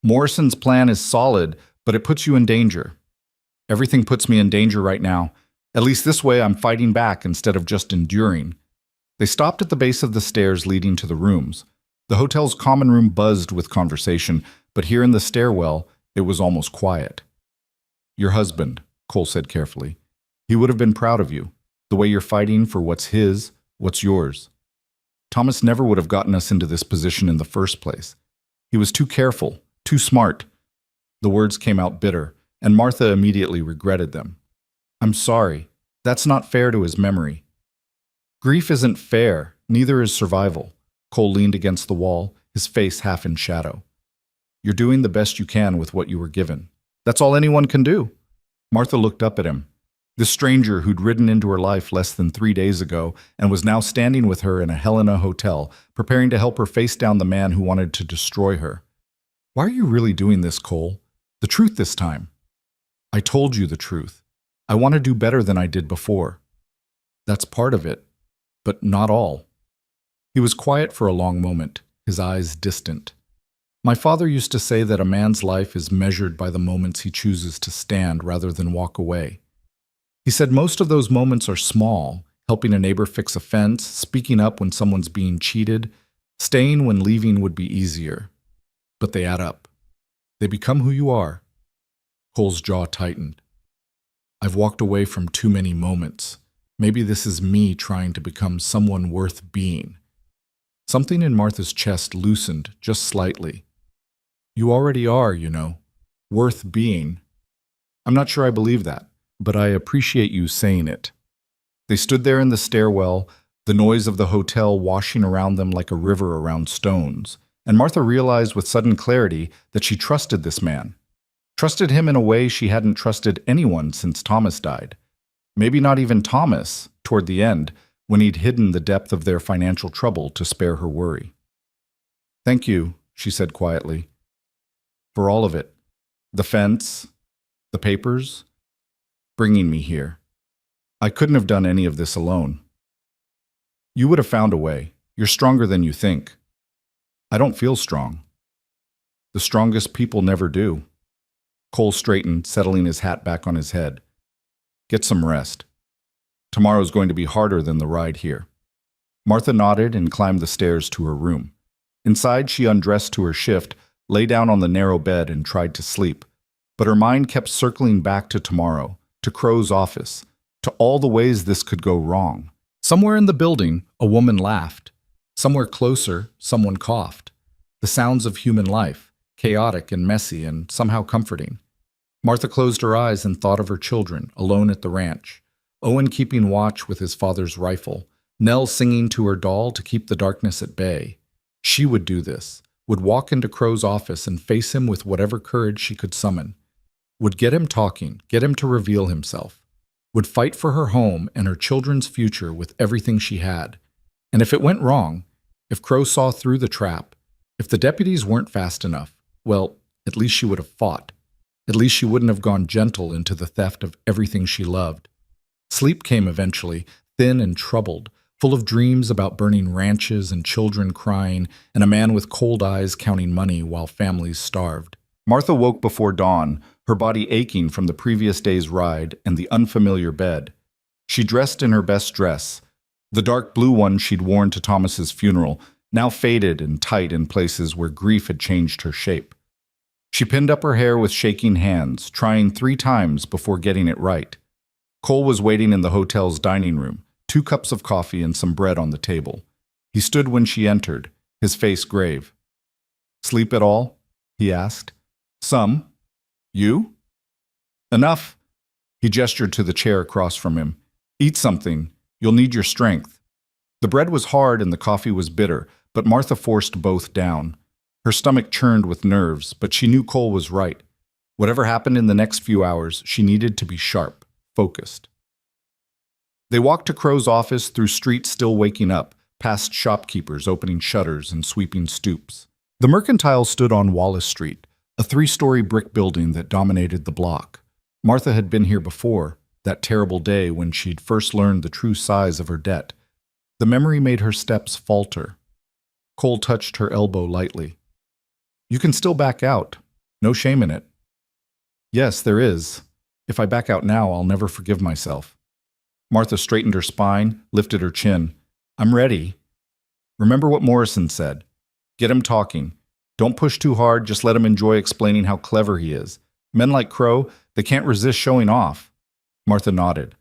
Morrison's plan is solid, but it puts you in danger. Everything puts me in danger right now. At least this way I'm fighting back instead of just enduring. They stopped at the base of the stairs leading to the rooms. The hotel's common room buzzed with conversation, but here in the stairwell, it was almost quiet. Your husband, Cole said carefully. He would have been proud of you, the way you're fighting for what's his, what's yours. Thomas never would have gotten us into this position in the first place. He was too careful, too smart. The words came out bitter, and Martha immediately regretted them. I'm sorry. That's not fair to his memory. Grief isn't fair, neither is survival. Cole leaned against the wall, his face half in shadow. You're doing the best you can with what you were given. That's all anyone can do. Martha looked up at him. This stranger who'd ridden into her life less than 3 days ago and was now standing with her in a Helena hotel, preparing to help her face down the man who wanted to destroy her. Why are you really doing this, Cole? The truth this time. I told you the truth. I want to do better than I did before. That's part of it, but not all. He was quiet for a long moment, his eyes distant. My father used to say that a man's life is measured by the moments he chooses to stand rather than walk away. He said most of those moments are small, helping a neighbor fix a fence, speaking up when someone's being cheated, staying when leaving would be easier. But they add up. They become who you are. Cole's jaw tightened. I've walked away from too many moments. Maybe this is me trying to become someone worth being. Something in Martha's chest loosened just slightly. You already are, you know, worth being. I'm not sure I believe that, but I appreciate you saying it. They stood there in the stairwell, the noise of the hotel washing around them like a river around stones, and Martha realized with sudden clarity that she trusted this man. Trusted him in a way she hadn't trusted anyone since Thomas died. Maybe not even Thomas, toward the end, when he'd hidden the depth of their financial trouble to spare her worry. "Thank you," she said quietly, "for all of it. The fence, the papers, bringing me here. I couldn't have done any of this alone." "You would have found a way. You're stronger than you think." "I don't feel strong." "The strongest people never do." Cole straightened, settling his hat back on his head. "Get some rest. Tomorrow's going to be harder than the ride here." Martha nodded and climbed the stairs to her room. Inside, she undressed to her shift, lay down on the narrow bed and tried to sleep. But her mind kept circling back to tomorrow, to Crow's office, to all the ways this could go wrong. Somewhere in the building, a woman laughed. Somewhere closer, someone coughed. The sounds of human life, chaotic and messy and somehow comforting. Martha closed her eyes and thought of her children, alone at the ranch. Owen keeping watch with his father's rifle. Nell singing to her doll to keep the darkness at bay. She would do this, would walk into Crow's office and face him with whatever courage she could summon. Would get him talking, get him to reveal himself. Would fight for her home and her children's future with everything she had. And if it went wrong, if Crow saw through the trap, if the deputies weren't fast enough, well, at least she would have fought. At least she wouldn't have gone gentle into the theft of everything she loved. Sleep came eventually, thin and troubled, full of dreams about burning ranches and children crying, and a man with cold eyes counting money while families starved. Martha woke before dawn, her body aching from the previous day's ride and the unfamiliar bed. She dressed in her best dress, the dark blue one she'd worn to Thomas's funeral, now faded and tight in places where grief had changed her shape. She pinned up her hair with shaking hands, trying 3 times before getting it right. Cole was waiting in the hotel's dining room, 2 cups of coffee and some bread on the table. He stood when she entered, his face grave. "Sleep at all?" he asked. "Some. You?" "Enough." He gestured to the chair across from him. "Eat something. You'll need your strength." The bread was hard and the coffee was bitter, but Martha forced both down. Her stomach churned with nerves, but she knew Cole was right. Whatever happened in the next few hours, she needed to be sharp, focused. They walked to Crow's office through streets still waking up, past shopkeepers opening shutters and sweeping stoops. The Mercantile stood on Wallace Street, a 3-story brick building that dominated the block. Martha had been here before, that terrible day when she'd first learned the true size of her debt. The memory made her steps falter. Cole touched her elbow lightly. "You can still back out. No shame in it." "Yes, there is. If I back out now, I'll never forgive myself." Martha straightened her spine, lifted her chin. "I'm ready. Remember what Morrison said. Get him talking. Don't push too hard, just let him enjoy explaining how clever he is. Men like Crow, they can't resist showing off." Martha nodded.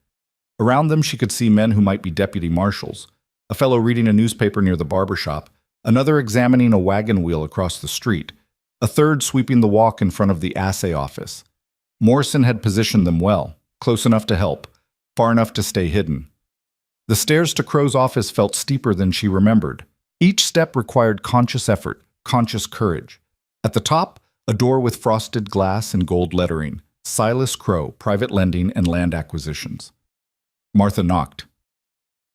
Around them she could see men who might be deputy marshals, a fellow reading a newspaper near the barber shop, another examining a wagon wheel across the street, a third sweeping the walk in front of the assay office. Morrison had positioned them well, close enough to help, far enough to stay hidden. The stairs to Crow's office felt steeper than she remembered. Each step required conscious effort, conscious courage. At the top, a door with frosted glass and gold lettering, Silas Crow, Private Lending and Land Acquisitions. Martha knocked.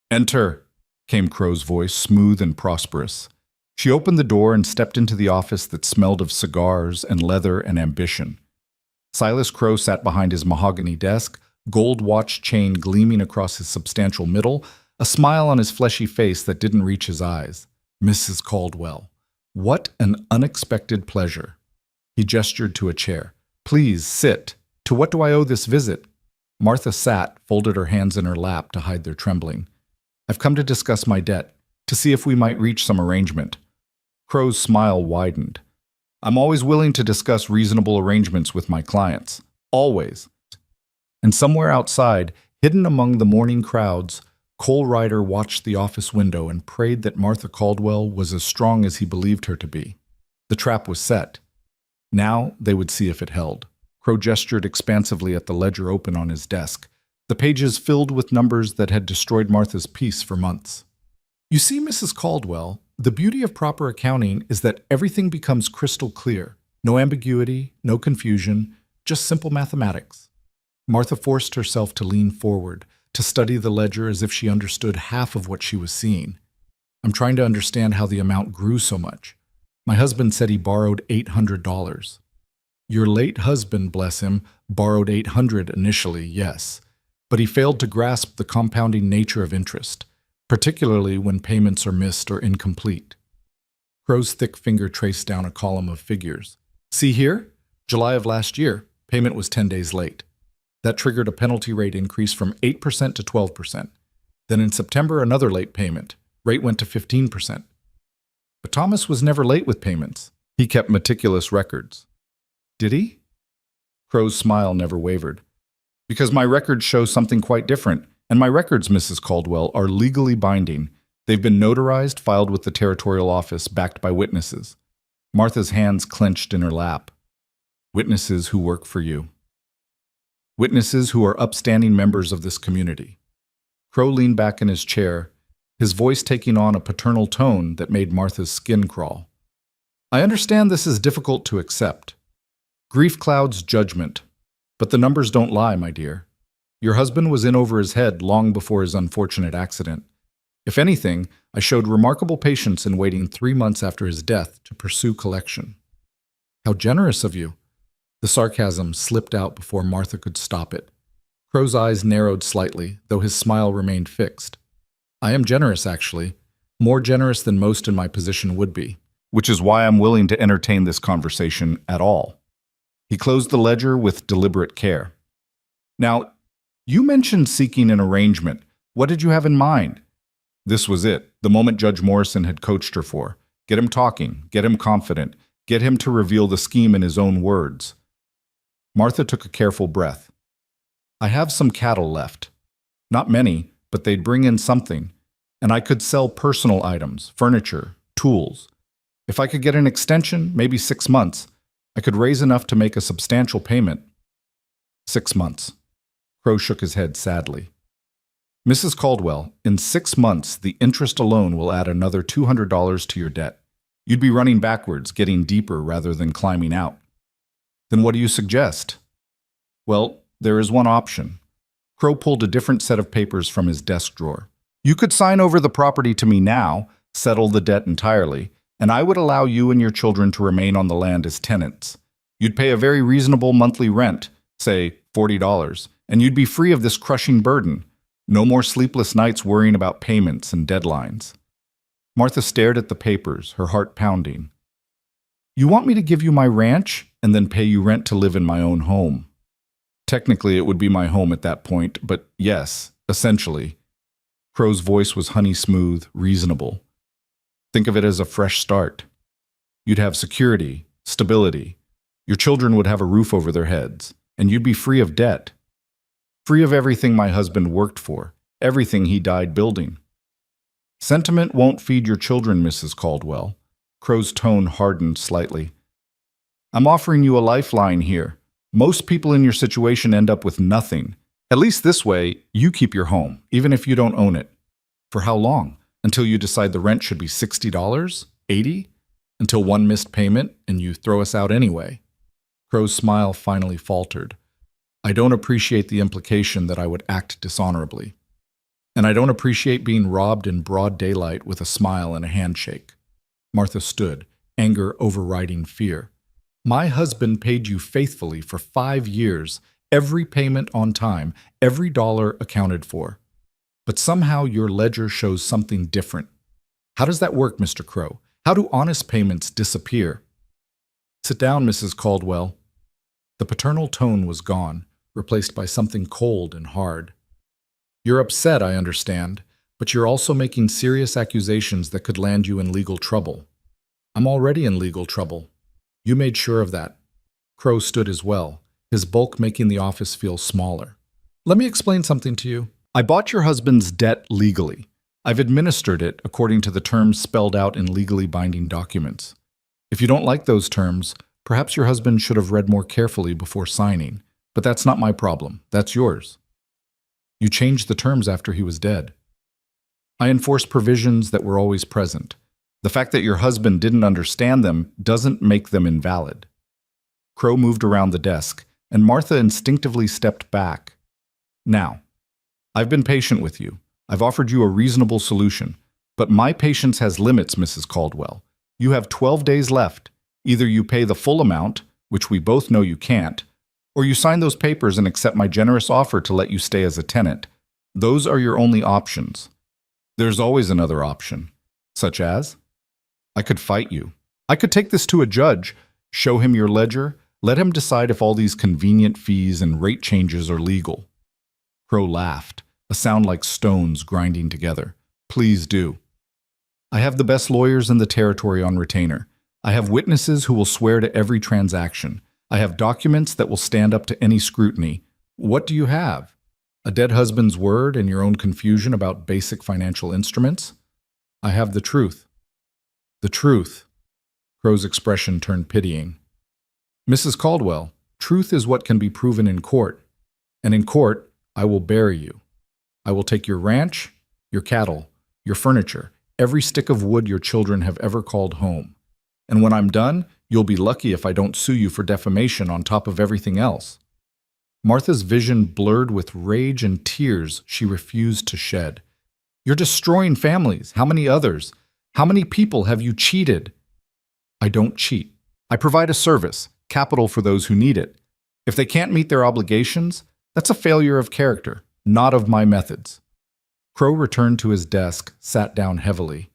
"Enter," came Crow's voice, smooth and prosperous. She opened the door and stepped into the office that smelled of cigars and leather and ambition. Silas Crow sat behind his mahogany desk, gold watch chain gleaming across his substantial middle, a smile on his fleshy face that didn't reach his eyes. "Mrs. Caldwell, what an unexpected pleasure." He gestured to a chair. "Please, sit. To what do I owe this visit?" Martha sat, folded her hands in her lap to hide their trembling. "I've come to discuss my debt, to see if we might reach some arrangement." Crow's smile widened. "I'm always willing to discuss reasonable arrangements with my clients. Always." And somewhere outside, hidden among the morning crowds, Cole Ryder watched the office window and prayed that Martha Caldwell was as strong as he believed her to be. The trap was set. Now they would see if it held. Crow gestured expansively at the ledger open on his desk, the pages filled with numbers that had destroyed Martha's peace for months. You see, Mrs. Caldwell, the beauty of proper accounting is that everything becomes crystal clear. No ambiguity, no confusion, just simple mathematics. Martha forced herself to lean forward, to study the ledger as if she understood half of what she was seeing. I'm trying to understand how the amount grew so much. My husband said he borrowed $800. Your late husband, bless him, borrowed $800 initially, yes, but he failed to grasp the compounding nature of interest, particularly when payments are missed or incomplete. Crow's thick finger traced down a column of figures. See here? July of last year, payment was 10 days late. That triggered a penalty rate increase from 8% to 12%. Then in September, another late payment. Rate went to 15%. But Thomas was never late with payments. He kept meticulous records. Did he? Crow's smile never wavered. Because my records show something quite different, and my records, Mrs. Caldwell, are legally binding. They've been notarized, filed with the territorial office, backed by witnesses. Martha's hands clenched in her lap. Witnesses who work for you. Witnesses who are upstanding members of this community. Crow leaned back in his chair, his voice taking on a paternal tone that made Martha's skin crawl. I understand this is difficult to accept. Grief clouds judgment, but the numbers don't lie, my dear. Your husband was in over his head long before his unfortunate accident. If anything, I showed remarkable patience in waiting 3 months after his death to pursue collection. How generous of you. The sarcasm slipped out before Martha could stop it. Crow's eyes narrowed slightly, though his smile remained fixed. I am generous, actually. More generous than most in my position would be, which is why I'm willing to entertain this conversation at all. He closed the ledger with deliberate care. Now, you mentioned seeking an arrangement. What did you have in mind? This was it, the moment Judge Morrison had coached her for. Get him talking, get him confident, get him to reveal the scheme in his own words. Martha took a careful breath. I have some cattle left. Not many, but they'd bring in something. And I could sell personal items, furniture, tools. If I could get an extension, maybe 6 months, I could raise enough to make a substantial payment. 6 months. Crow shook his head sadly. Mrs. Caldwell, in 6 months, the interest alone will add another $200 to your debt. You'd be running backwards, getting deeper rather than climbing out. Then what do you suggest? Well, there is one option. Crow pulled a different set of papers from his desk drawer. You could sign over the property to me now, settle the debt entirely, and I would allow you and your children to remain on the land as tenants. You'd pay a very reasonable monthly rent, say $40, and you'd be free of this crushing burden. No more sleepless nights worrying about payments and deadlines. Martha stared at the papers, her heart pounding. You want me to give you my ranch and then pay you rent to live in my own home? Technically, it would be my home at that point, but yes, essentially. Crow's voice was honey smooth, reasonable. Think of it as a fresh start. You'd have security, stability. Your children would have a roof over their heads, and you'd be free of debt. Free of everything my husband worked for, everything he died building. Sentiment won't feed your children, Mrs. Caldwell. Crow's tone hardened slightly. I'm offering you a lifeline here. Most people in your situation end up with nothing. At least this way, you keep your home, even if you don't own it. For how long? Until you decide the rent should be $60? $80? Until one missed payment and you throw us out anyway. Crow's smile finally faltered. I don't appreciate the implication that I would act dishonorably. And I don't appreciate being robbed in broad daylight with a smile and a handshake. Martha stood, anger overriding fear. My husband paid you faithfully for 5 years, every payment on time, every dollar accounted for. But somehow your ledger shows something different. How does that work, Mr. Crow? How do honest payments disappear? Sit down, Mrs. Caldwell. The paternal tone was gone, replaced by something cold and hard. You're upset, I understand, but you're also making serious accusations that could land you in legal trouble. I'm already in legal trouble. You made sure of that. Crow stood as well, his bulk making the office feel smaller. Let me explain something to you. I bought your husband's debt legally. I've administered it according to the terms spelled out in legally binding documents. If you don't like those terms, perhaps your husband should have read more carefully before signing, but that's not my problem. That's yours. You changed the terms after he was dead. I enforce provisions that were always present. The fact that your husband didn't understand them doesn't make them invalid. Crow moved around the desk, and Martha instinctively stepped back. Now, I've been patient with you. I've offered you a reasonable solution. But my patience has limits, Mrs. Caldwell. You have 12 days left. Either you pay the full amount, which we both know you can't, or you sign those papers and accept my generous offer to let you stay as a tenant. Those are your only options. There's always another option, such as, I could fight you. I could take this to a judge, show him your ledger, let him decide if all these convenient fees and rate changes are legal. Crow laughed, a sound like stones grinding together. Please do. I have the best lawyers in the territory on retainer. I have witnesses who will swear to every transaction. I have documents that will stand up to any scrutiny. What do you have? A dead husband's word and your own confusion about basic financial instruments? I have the truth. The truth. Crow's expression turned pitying. Mrs. Caldwell, truth is what can be proven in court. And in court, I will bury you. I will take your ranch, your cattle, your furniture, every stick of wood your children have ever called home. And when I'm done, you'll be lucky if I don't sue you for defamation on top of everything else. Martha's vision blurred with rage and tears she refused to shed. You're destroying families. How many others? How many people have you cheated? I don't cheat. I provide a service, capital for those who need it. If they can't meet their obligations, that's a failure of character, not of my methods. Crow returned to his desk, sat down heavily.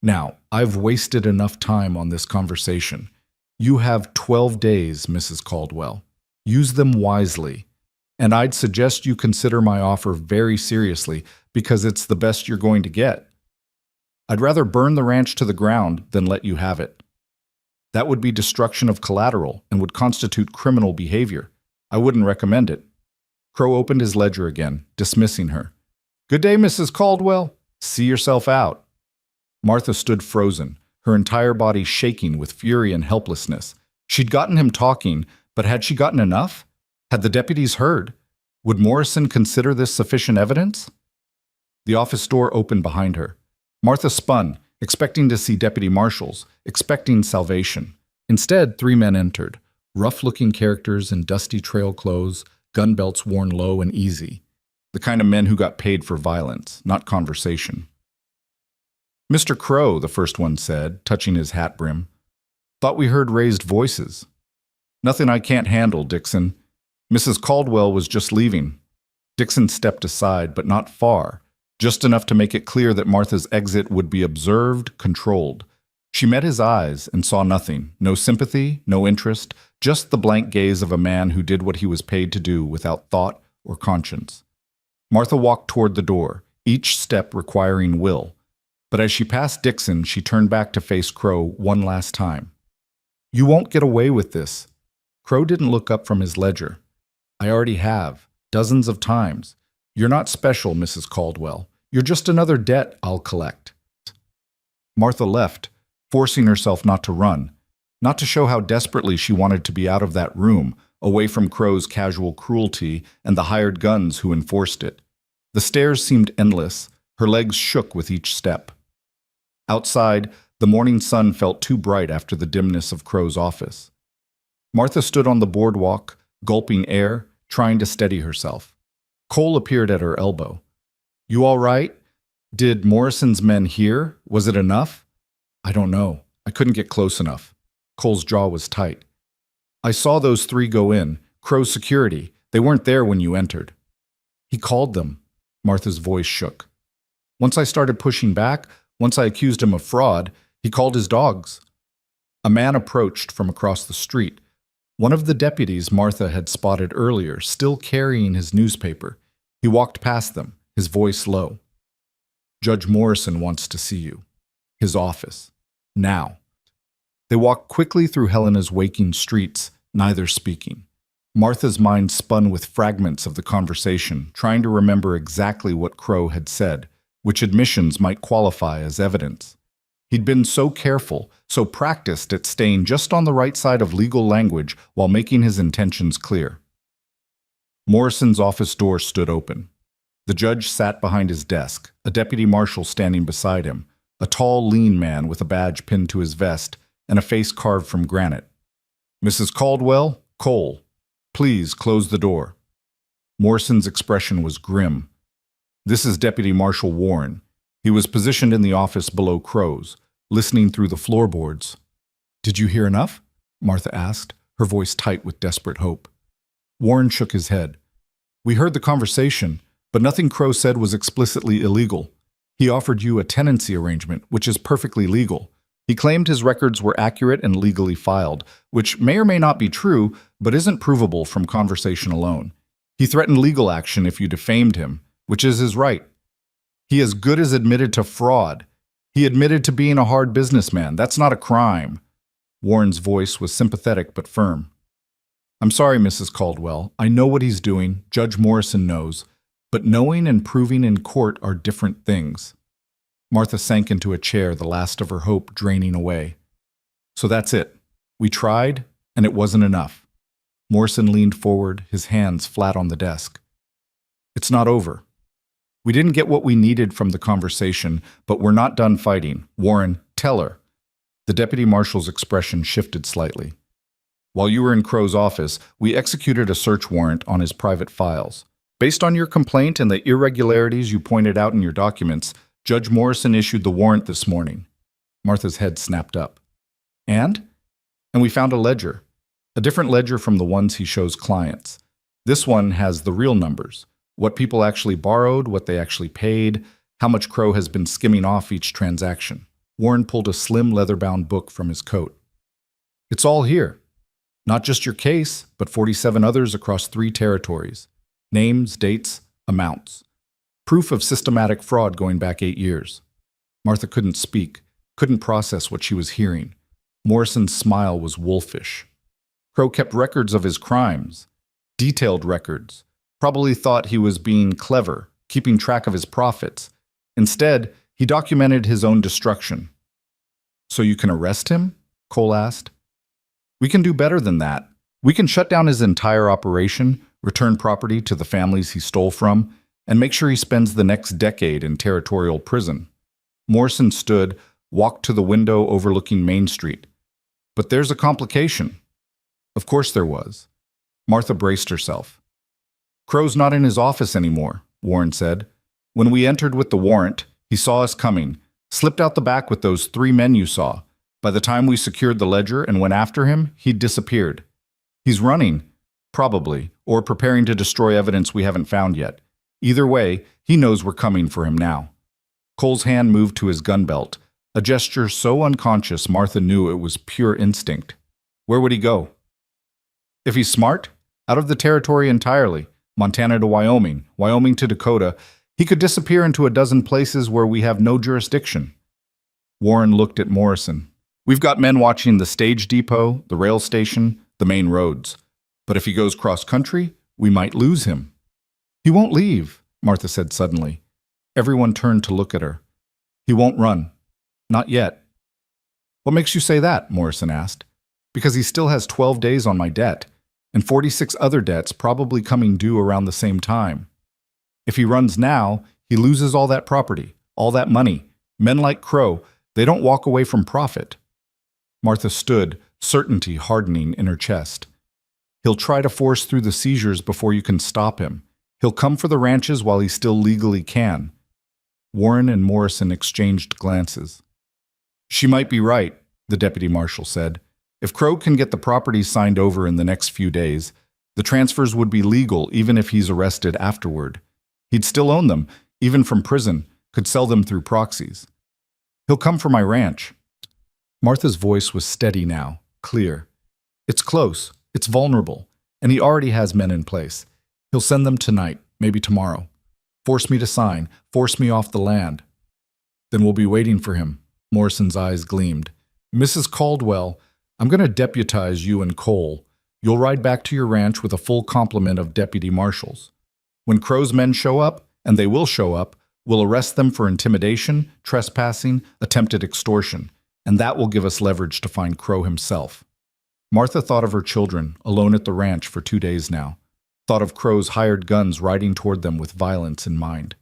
Now, I've wasted enough time on this conversation. You have 12 days, Mrs. Caldwell. Use them wisely. And I'd suggest you consider my offer very seriously because it's the best you're going to get. I'd rather burn the ranch to the ground than let you have it. That would be destruction of collateral and would constitute criminal behavior. I wouldn't recommend it. Crow opened his ledger again, dismissing her. Good day, Mrs. Caldwell. See yourself out. Martha stood frozen, her entire body shaking with fury and helplessness. She'd gotten him talking, but had she gotten enough? Had the deputies heard? Would Morrison consider this sufficient evidence? The office door opened behind her. Martha spun, expecting to see deputy marshals, expecting salvation. Instead, 3 men entered, rough-looking characters in dusty trail clothes, gun belts worn low and easy. The kind of men who got paid for violence, not conversation. Mr. Crow, the first one said, touching his hat brim. Thought we heard raised voices. Nothing I can't handle, Dixon. Mrs. Caldwell was just leaving. Dixon stepped aside, but not far, just enough to make it clear that Martha's exit would be observed, controlled. She met his eyes and saw nothing, no sympathy, no interest, just the blank gaze of a man who did what he was paid to do without thought or conscience. Martha walked toward the door, each step requiring will. But as she passed Dixon, she turned back to face Crow one last time. You won't get away with this. Crow didn't look up from his ledger. I already have, dozens of times. You're not special, Mrs. Caldwell. You're just another debt I'll collect. Martha left, forcing herself not to run, not to show how desperately she wanted to be out of that room, away from Crow's casual cruelty and the hired guns who enforced it. The stairs seemed endless. Her legs shook with each step. Outside, the morning sun felt too bright after the dimness of Crow's office. Martha stood on the boardwalk, gulping air, trying to steady herself. Cole appeared at her elbow. You all right? Did Morrison's men hear? Was it enough? I don't know. I couldn't get close enough. Cole's jaw was tight. I saw those 3 go in, Crow's security. They weren't there when you entered. He called them. Martha's voice shook. Once I started pushing back, once I accused him of fraud, he called his dogs. A man approached from across the street. One of the deputies Martha had spotted earlier, still carrying his newspaper. He walked past them, his voice low. Judge Morrison wants to see you. His office. Now. They walked quickly through Helena's waking streets, neither speaking. Martha's mind spun with fragments of the conversation, trying to remember exactly what Crow had said, which admissions might qualify as evidence. He'd been so careful, so practiced at staying just on the right side of legal language while making his intentions clear. Morrison's office door stood open. The judge sat behind his desk, a deputy marshal standing beside him, a tall, lean man with a badge pinned to his vest and a face carved from granite. "Mrs. Caldwell, Cole, please close the door." Morrison's expression was grim. "This is Deputy Marshal Warren." He was positioned in the office below Crow's, listening through the floorboards. "Did you hear enough?" Martha asked, her voice tight with desperate hope. Warren shook his head. "We heard the conversation, but nothing Crow said was explicitly illegal. He offered you a tenancy arrangement, which is perfectly legal. He claimed his records were accurate and legally filed, which may or may not be true, but isn't provable from conversation alone. He threatened legal action if you defamed him, which is his right. He as good as admitted to fraud. He admitted to being a hard businessman. That's not a crime." Warren's voice was sympathetic but firm. "I'm sorry, Mrs. Caldwell. I know what he's doing. Judge Morrison knows. But knowing and proving in court are different things." Martha sank into a chair, the last of her hope draining away. "So that's it. We tried, and it wasn't enough." Morrison leaned forward, his hands flat on the desk. "It's not over. We didn't get what we needed from the conversation, but we're not done fighting. Warren, tell her." The deputy marshal's expression shifted slightly. "While you were in Crow's office, we executed a search warrant on his private files. Based on your complaint and the irregularities you pointed out in your documents, Judge Morrison issued the warrant this morning." Martha's head snapped up. And we found a ledger. A different ledger from the ones he shows clients. This one has the real numbers. What people actually borrowed, what they actually paid, how much Crow has been skimming off each transaction." Warren pulled a slim leather-bound book from his coat. "It's all here. Not just your case, but 47 others across 3 territories. Names, dates, amounts. Proof of systematic fraud going back 8 years. Martha couldn't speak, couldn't process what she was hearing. Morrison's smile was wolfish. Crow kept records of his crimes. Detailed records. Probably thought he was being clever, keeping track of his profits. Instead, he documented his own destruction. "So you can arrest him?" Cole asked. "We can do better than that. We can shut down his entire operation, return property to the families he stole from, and make sure he spends the next decade in territorial prison." Morrison stood, walked to the window overlooking Main Street. "But there's a complication." Of course there was. Martha braced herself. "Crow's not in his office anymore," Warren said. "When we entered with the warrant, he saw us coming, slipped out the back with those 3 men you saw. By the time we secured the ledger and went after him, he'd disappeared. He's running, probably, or preparing to destroy evidence we haven't found yet. Either way, he knows we're coming for him now." Cole's hand moved to his gun belt, a gesture so unconscious Martha knew it was pure instinct. Where would he go? If he's smart, out of the territory entirely, Montana to Wyoming, Wyoming to Dakota, he could disappear into a dozen places where we have no jurisdiction. Warren looked at Morrison. "We've got men watching the stage depot, the rail station, the main roads. But if he goes cross-country, we might lose him." "He won't leave," Martha said suddenly. Everyone turned to look at her. "He won't run. Not yet." "What makes you say that?" Morrison asked. "Because he still has 12 days on my debt, and 46 other debts probably coming due around the same time. If he runs now, he loses all that property, all that money. Men like Crow, they don't walk away from profit." Martha stood, certainty hardening in her chest. "He'll try to force through the seizures before you can stop him. He'll come for the ranches while he still legally can." Warren and Morrison exchanged glances. "She might be right," the deputy marshal said. "If Crow can get the properties signed over in the next few days, the transfers would be legal even if he's arrested afterward. He'd still own them, even from prison, could sell them through proxies. He'll come for my ranch." Martha's voice was steady now, clear. "It's close, it's vulnerable, and he already has men in place. He'll send them tonight, maybe tomorrow. Force me to sign, force me off the land. Then we'll be waiting for him." Morrison's eyes gleamed. "Mrs. Caldwell, I'm going to deputize you and Cole. You'll ride back to your ranch with a full complement of deputy marshals. When Crow's men show up, and they will show up, we'll arrest them for intimidation, trespassing, attempted extortion, and that will give us leverage to find Crow himself." Martha thought of her children, alone at the ranch for 2 days now, thought of Crow's hired guns riding toward them with violence in mind.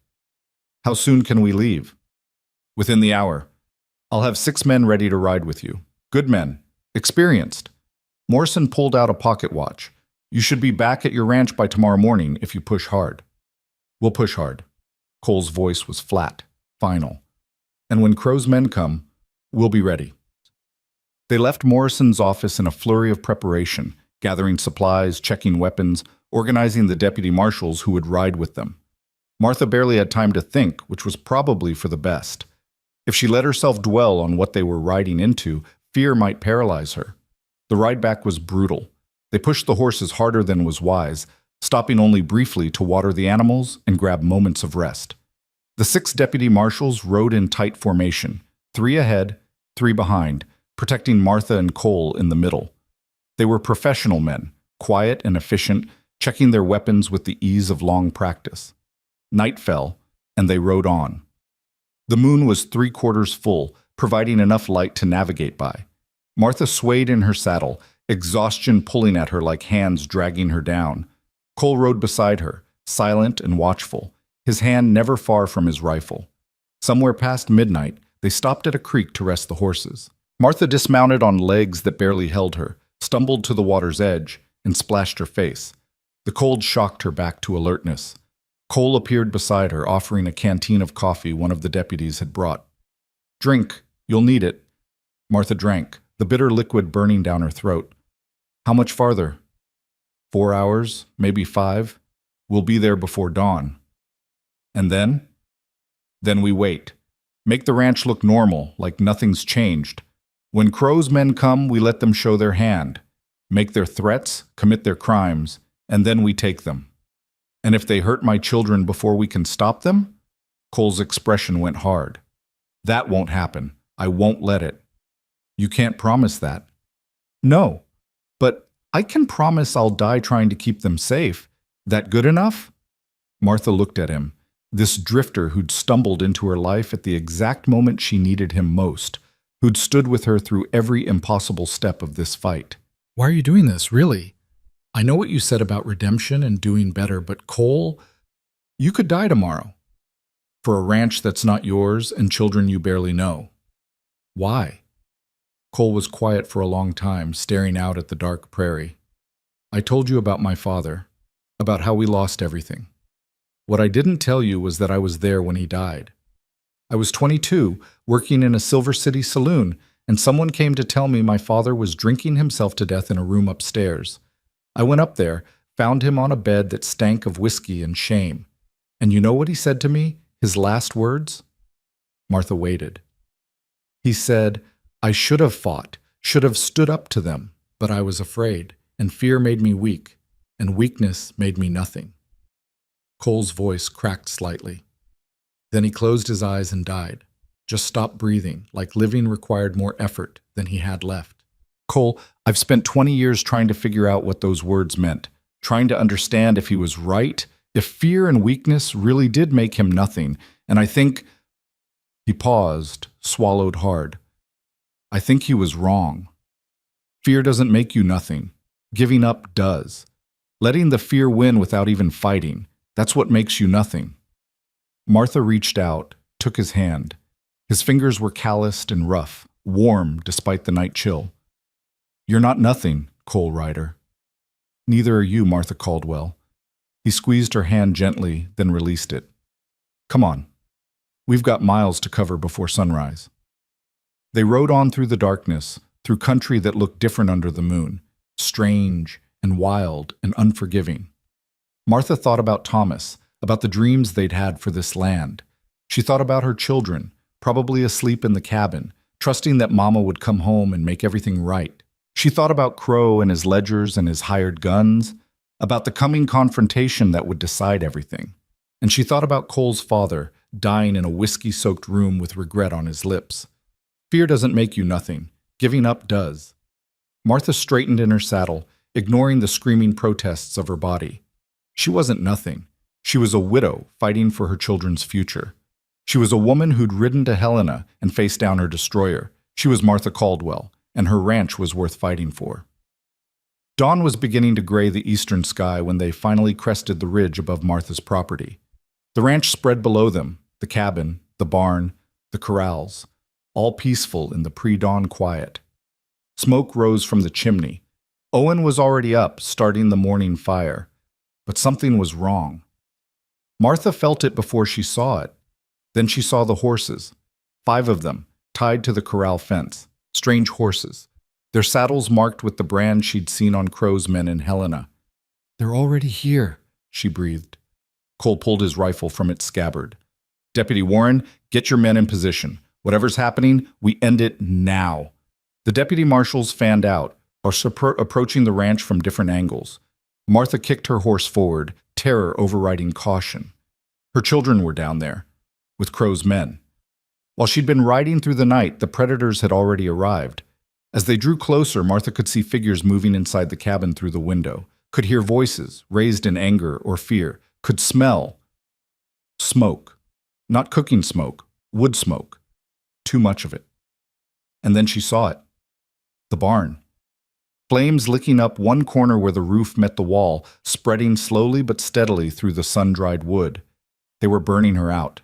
How soon can we leave? Within the hour. I'll have 6 men ready to ride with you. Good men. Experienced. Morrison pulled out a pocket watch. You should be back at your ranch by tomorrow morning if you push hard. We'll push hard. Cole's voice was flat, final. And when Crow's men come, we'll be ready. They left Morrison's office in a flurry of preparation, gathering supplies, checking weapons, organizing the deputy marshals who would ride with them. Martha barely had time to think, which was probably for the best. If she let herself dwell on what they were riding into, fear might paralyze her. The ride back was brutal. They pushed the horses harder than was wise, stopping only briefly to water the animals and grab moments of rest. The 6 deputy marshals rode in tight formation, 3 ahead, 3 behind, protecting Martha and Cole in the middle. They were professional men, quiet and efficient, checking their weapons with the ease of long practice. Night fell, and they rode on. The moon was 3/4 full, providing enough light to navigate by. Martha swayed in her saddle, exhaustion pulling at her like hands dragging her down. Cole rode beside her, silent and watchful, his hand never far from his rifle. Somewhere past midnight, they stopped at a creek to rest the horses. Martha dismounted on legs that barely held her, stumbled to the water's edge, and splashed her face. The cold shocked her back to alertness. Cole appeared beside her, offering a canteen of coffee one of the deputies had brought. Drink, you'll need it. Martha drank, the bitter liquid burning down her throat. How much farther? 4 hours, maybe 5. We'll be there before dawn. And then? Then we wait. Make the ranch look normal, like nothing's changed. When Crow's men come, we let them show their hand, make their threats, commit their crimes, and then we take them. And if they hurt my children before we can stop them? Cole's expression went hard. That won't happen. I won't let it. You can't promise that. No, but I can promise I'll die trying to keep them safe. That good enough? Martha looked at him, this drifter who'd stumbled into her life at the exact moment she needed him most, who'd stood with her through every impossible step of this fight. Why are you doing this, really? I know what you said about redemption and doing better, but Cole, you could die tomorrow. For a ranch that's not yours and children you barely know. Why? Cole was quiet for a long time, staring out at the dark prairie. I told you about my father, about how we lost everything. What I didn't tell you was that I was there when he died. I was 22, working in a Silver City saloon, and someone came to tell me my father was drinking himself to death in a room upstairs. I went up there, found him on a bed that stank of whiskey and shame. And you know what he said to me, his last words? Martha waited. He said, I should have fought, should have stood up to them, but I was afraid, and fear made me weak, and weakness made me nothing. Cole's voice cracked slightly. Then he closed his eyes and died, just stopped breathing, like living required more effort than he had left. Cole, I've spent 20 years trying to figure out what those words meant, trying to understand if he was right, if fear and weakness really did make him nothing, and I think... He paused, swallowed hard. I think he was wrong. Fear doesn't make you nothing. Giving up does. Letting the fear win without even fighting, that's what makes you nothing. Martha reached out, took his hand. His fingers were calloused and rough, warm despite the night chill. You're not nothing, Cole Ryder. Neither are you, Martha Caldwell. He squeezed her hand gently, then released it. Come on. We've got miles to cover before sunrise. They rode on through the darkness, through country that looked different under the moon, strange and wild and unforgiving. Martha thought about Thomas, about the dreams they'd had for this land. She thought about her children, probably asleep in the cabin, trusting that Mama would come home and make everything right. She thought about Crow and his ledgers and his hired guns, about the coming confrontation that would decide everything. And she thought about Cole's father, dying in a whiskey-soaked room with regret on his lips. Fear doesn't make you nothing. Giving up does. Martha straightened in her saddle, ignoring the screaming protests of her body. She wasn't nothing. She was a widow fighting for her children's future. She was a woman who'd ridden to Helena and faced down her destroyer. She was Martha Caldwell, and her ranch was worth fighting for. Dawn was beginning to gray the eastern sky when they finally crested the ridge above Martha's property. The ranch spread below them, The cabin, the barn, the corrals, all peaceful in the pre-dawn quiet. Smoke rose from the chimney. Owen was already up, starting the morning fire. But something was wrong. Martha felt it before she saw it. Then she saw the horses, 5 of them, tied to the corral fence. Strange horses, their saddles marked with the brand she'd seen on Crow's men in Helena. "They're already here," she breathed. Cole pulled his rifle from its scabbard. "Deputy Warren, get your men in position. Whatever's happening, we end it now." The deputy marshals fanned out, approaching the ranch from different angles. Martha kicked her horse forward, terror overriding caution. Her children were down there, with Crow's men. While she'd been riding through the night, the predators had already arrived. As they drew closer, Martha could see figures moving inside the cabin through the window, could hear voices, raised in anger or fear, could smell smoke. Not cooking smoke, wood smoke. Too much of it. And then she saw it. The barn. Flames licking up one corner where the roof met the wall, spreading slowly but steadily through the sun-dried wood. They were burning her out.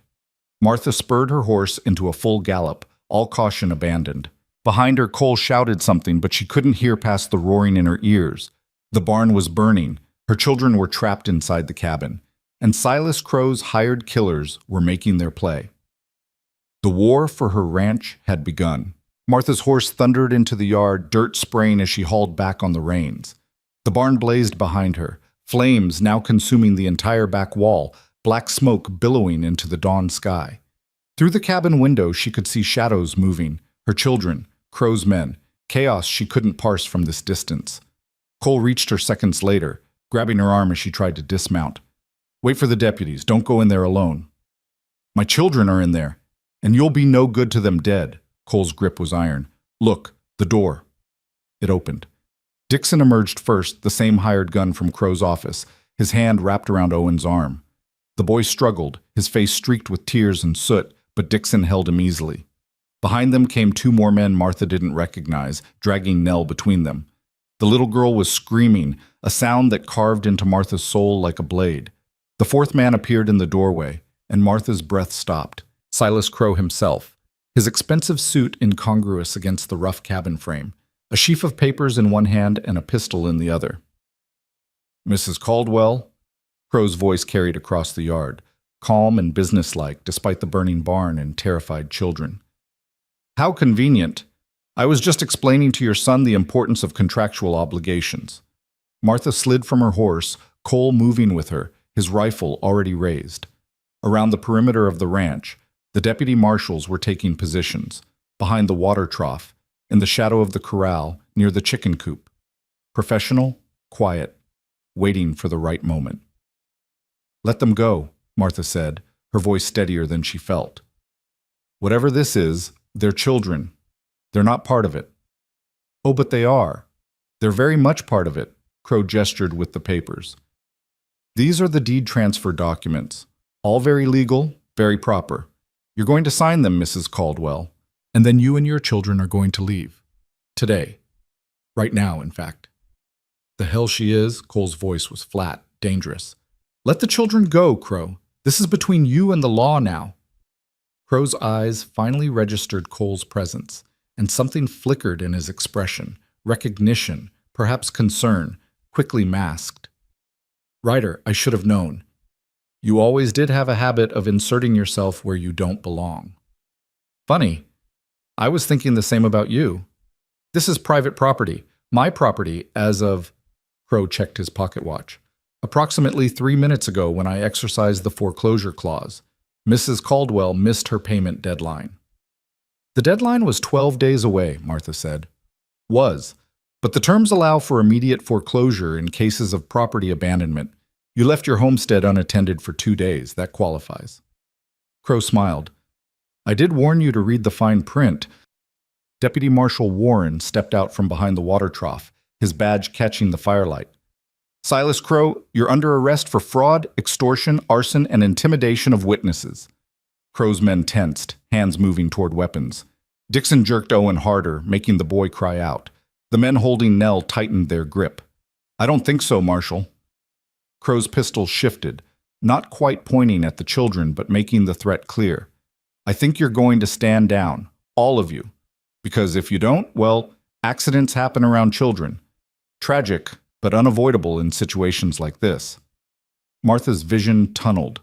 Martha spurred her horse into a full gallop, all caution abandoned. Behind her, Cole shouted something, but she couldn't hear past the roaring in her ears. The barn was burning. Her children were trapped inside the cabin. And Silas Crow's hired killers were making their play. The war for her ranch had begun. Martha's horse thundered into the yard, dirt spraying as she hauled back on the reins. The barn blazed behind her, flames now consuming the entire back wall, black smoke billowing into the dawn sky. Through the cabin window, she could see shadows moving, her children, Crow's men, chaos she couldn't parse from this distance. Cole reached her seconds later, grabbing her arm as she tried to dismount. "Wait for the deputies. Don't go in there alone." "My children are in there, and you'll be no good to them dead." Cole's grip was iron. "Look, the door." It opened. Dixon emerged first, the same hired gun from Crow's office, his hand wrapped around Owen's arm. The boy struggled, his face streaked with tears and soot, but Dixon held him easily. Behind them came 2 more men Martha didn't recognize, dragging Nell between them. The little girl was screaming, a sound that carved into Martha's soul like a blade. The 4th man appeared in the doorway, and Martha's breath stopped. Silas Crow himself, his expensive suit incongruous against the rough cabin frame, a sheaf of papers in one hand and a pistol in the other. "Mrs. Caldwell?" Crow's voice carried across the yard, calm and businesslike despite the burning barn and terrified children. "How convenient. I was just explaining to your son the importance of contractual obligations." Martha slid from her horse, Cole moving with her, his rifle already raised. Around the perimeter of the ranch, the deputy marshals were taking positions, behind the water trough, in the shadow of the corral, near the chicken coop. Professional, quiet, waiting for the right moment. "Let them go," Martha said, her voice steadier than she felt. "Whatever this is, they're children. They're not part of it." "Oh, but they are. They're very much part of it," Crow gestured with the papers. "These are the deed transfer documents. All very legal, very proper. You're going to sign them, Mrs. Caldwell, and then you and your children are going to leave. Today. Right now, in fact." "The hell she is," Cole's voice was flat, dangerous. "Let the children go, Crow. This is between you and the law now." Crow's eyes finally registered Cole's presence, and something flickered in his expression, recognition, perhaps concern, quickly masked. "Ryder, I should have known. You always did have a habit of inserting yourself where you don't belong." "Funny. I was thinking the same about you. This is private property, my property as of..." Crow checked his pocket watch. "Approximately 3 minutes ago when I exercised the foreclosure clause. Mrs. Caldwell missed her payment deadline." "The deadline was 12 days away," Martha said. "Was. But the terms allow for immediate foreclosure in cases of property abandonment. You left your homestead unattended for 2 days. That qualifies." Crow smiled. "I did warn you to read the fine print." Deputy Marshal Warren stepped out from behind the water trough, his badge catching the firelight. "Silas Crow, you're under arrest for fraud, extortion, arson, and intimidation of witnesses." Crow's men tensed, hands moving toward weapons. Dixon jerked Owen harder, making the boy cry out. The men holding Nell tightened their grip. "I don't think so, Marshal." Crow's pistol shifted. not quite pointing at the children but making the threat clear. I think you're going to stand down, all of you. Because if you don't, well, accidents happen around children. Tragic, but unavoidable in situations like this. Martha's vision tunneled.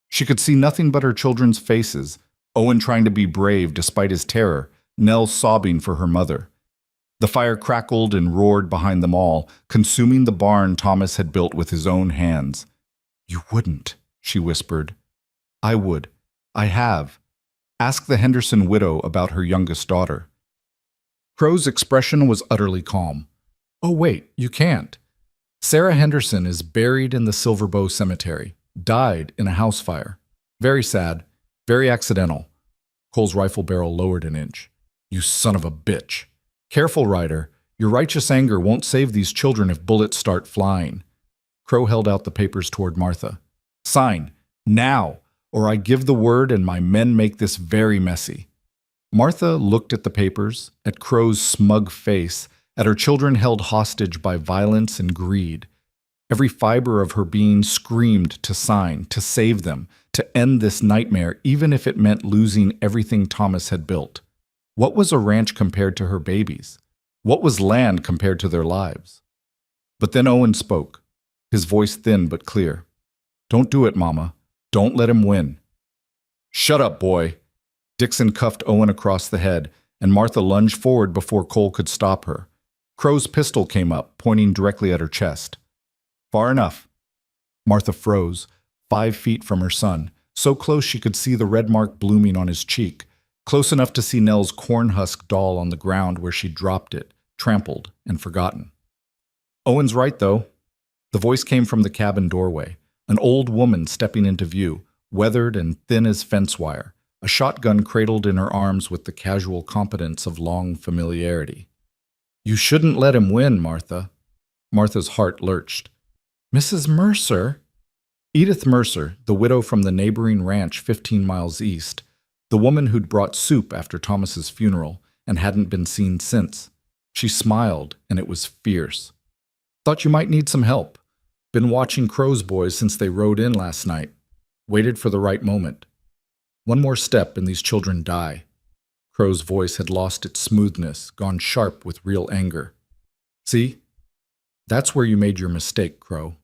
She could see nothing but her children's faces, Owen trying to be brave despite his terror, Nell sobbing for her mother. The fire crackled and roared behind them all, consuming the barn Thomas had built with his own hands. "You wouldn't," she whispered. "I would. I have. Ask the Henderson widow about her youngest daughter." Crow's expression was utterly calm. "Oh, wait, you can't. Sarah Henderson is buried in the Silver Bow Cemetery. Died in a house fire. Very sad. Very accidental." Cole's rifle barrel lowered an inch. "You son of a bitch. Careful, Ryder. Your righteous anger won't save these children if bullets start flying." Crow held out the papers toward Martha. "Sign. Now, or I give the word and my men make this very messy." Martha looked at the papers, at Crow's smug face, at her children held hostage by violence and greed. Every fiber of her being screamed to sign, to save them, to end this nightmare, even if it meant losing everything Thomas had built. What was a ranch compared to her babies? What was land compared to their lives? But then Owen spoke, his voice thin but clear. "Don't do it, Mama. Don't let him win." "Shut up, boy." Dixon cuffed Owen across the head, and Martha lunged forward before Cole could stop her. Crow's pistol came up, pointing directly at her chest. "Far enough." Martha froze, 5 feet from her son, so close she could see the red mark blooming on his cheek, close enough to see Nell's corn-husk doll on the ground where she'd dropped it, trampled and forgotten. "Owen's right, though." The voice came from the cabin doorway, an old woman stepping into view, weathered and thin as fence wire, a shotgun cradled in her arms with the casual competence of long familiarity. "You shouldn't let him win, Martha." Martha's heart lurched. "Mrs. Mercer?" Edith Mercer, the widow from the neighboring ranch 15 miles east, the woman who'd brought soup after Thomas's funeral and hadn't been seen since. She smiled, and it was fierce. "Thought you might need some help. Been watching Crow's boys since they rode in last night. Waited for the right moment. One more step and these children die." Crow's voice had lost its smoothness, gone sharp with real anger. "See? That's where you made your mistake, Crow."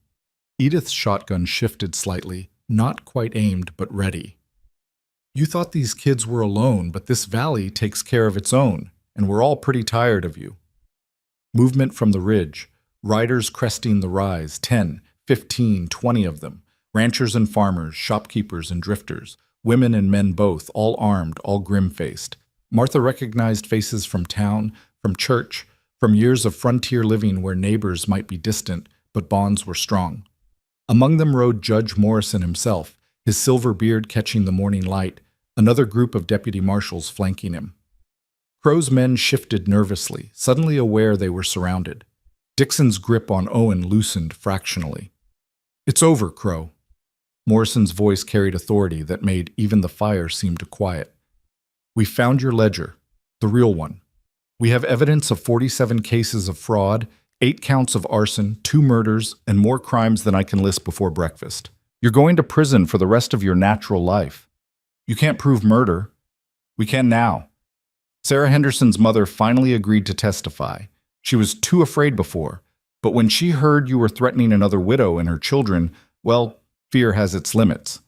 Edith's shotgun shifted slightly, not quite aimed but ready. "You thought these kids were alone, but this valley takes care of its own, and we're all pretty tired of you." Movement from the ridge, riders cresting the rise, 10, 15, 20 of them, ranchers and farmers, shopkeepers and drifters, women and men both, all armed, all grim-faced. Martha recognized faces from town, from church, from years of frontier living where neighbors might be distant, but bonds were strong. Among them rode Judge Morrison himself, his silver beard catching the morning light, another group of deputy marshals flanking him. Crow's men shifted nervously, suddenly aware they were surrounded. Dixon's grip on Owen loosened fractionally. "It's over, Crow." Morrison's voice carried authority that made even the fire seem to quiet. "We found your ledger, the real one. We have evidence of 47 cases of fraud, 8 counts of arson, 2 murders, and more crimes than I can list before breakfast. You're going to prison for the rest of your natural life. You can't prove murder. We can now." Sarah Henderson's mother finally agreed to testify. She was too afraid before, but when she heard you were threatening another widow and her children, well, fear has its limits.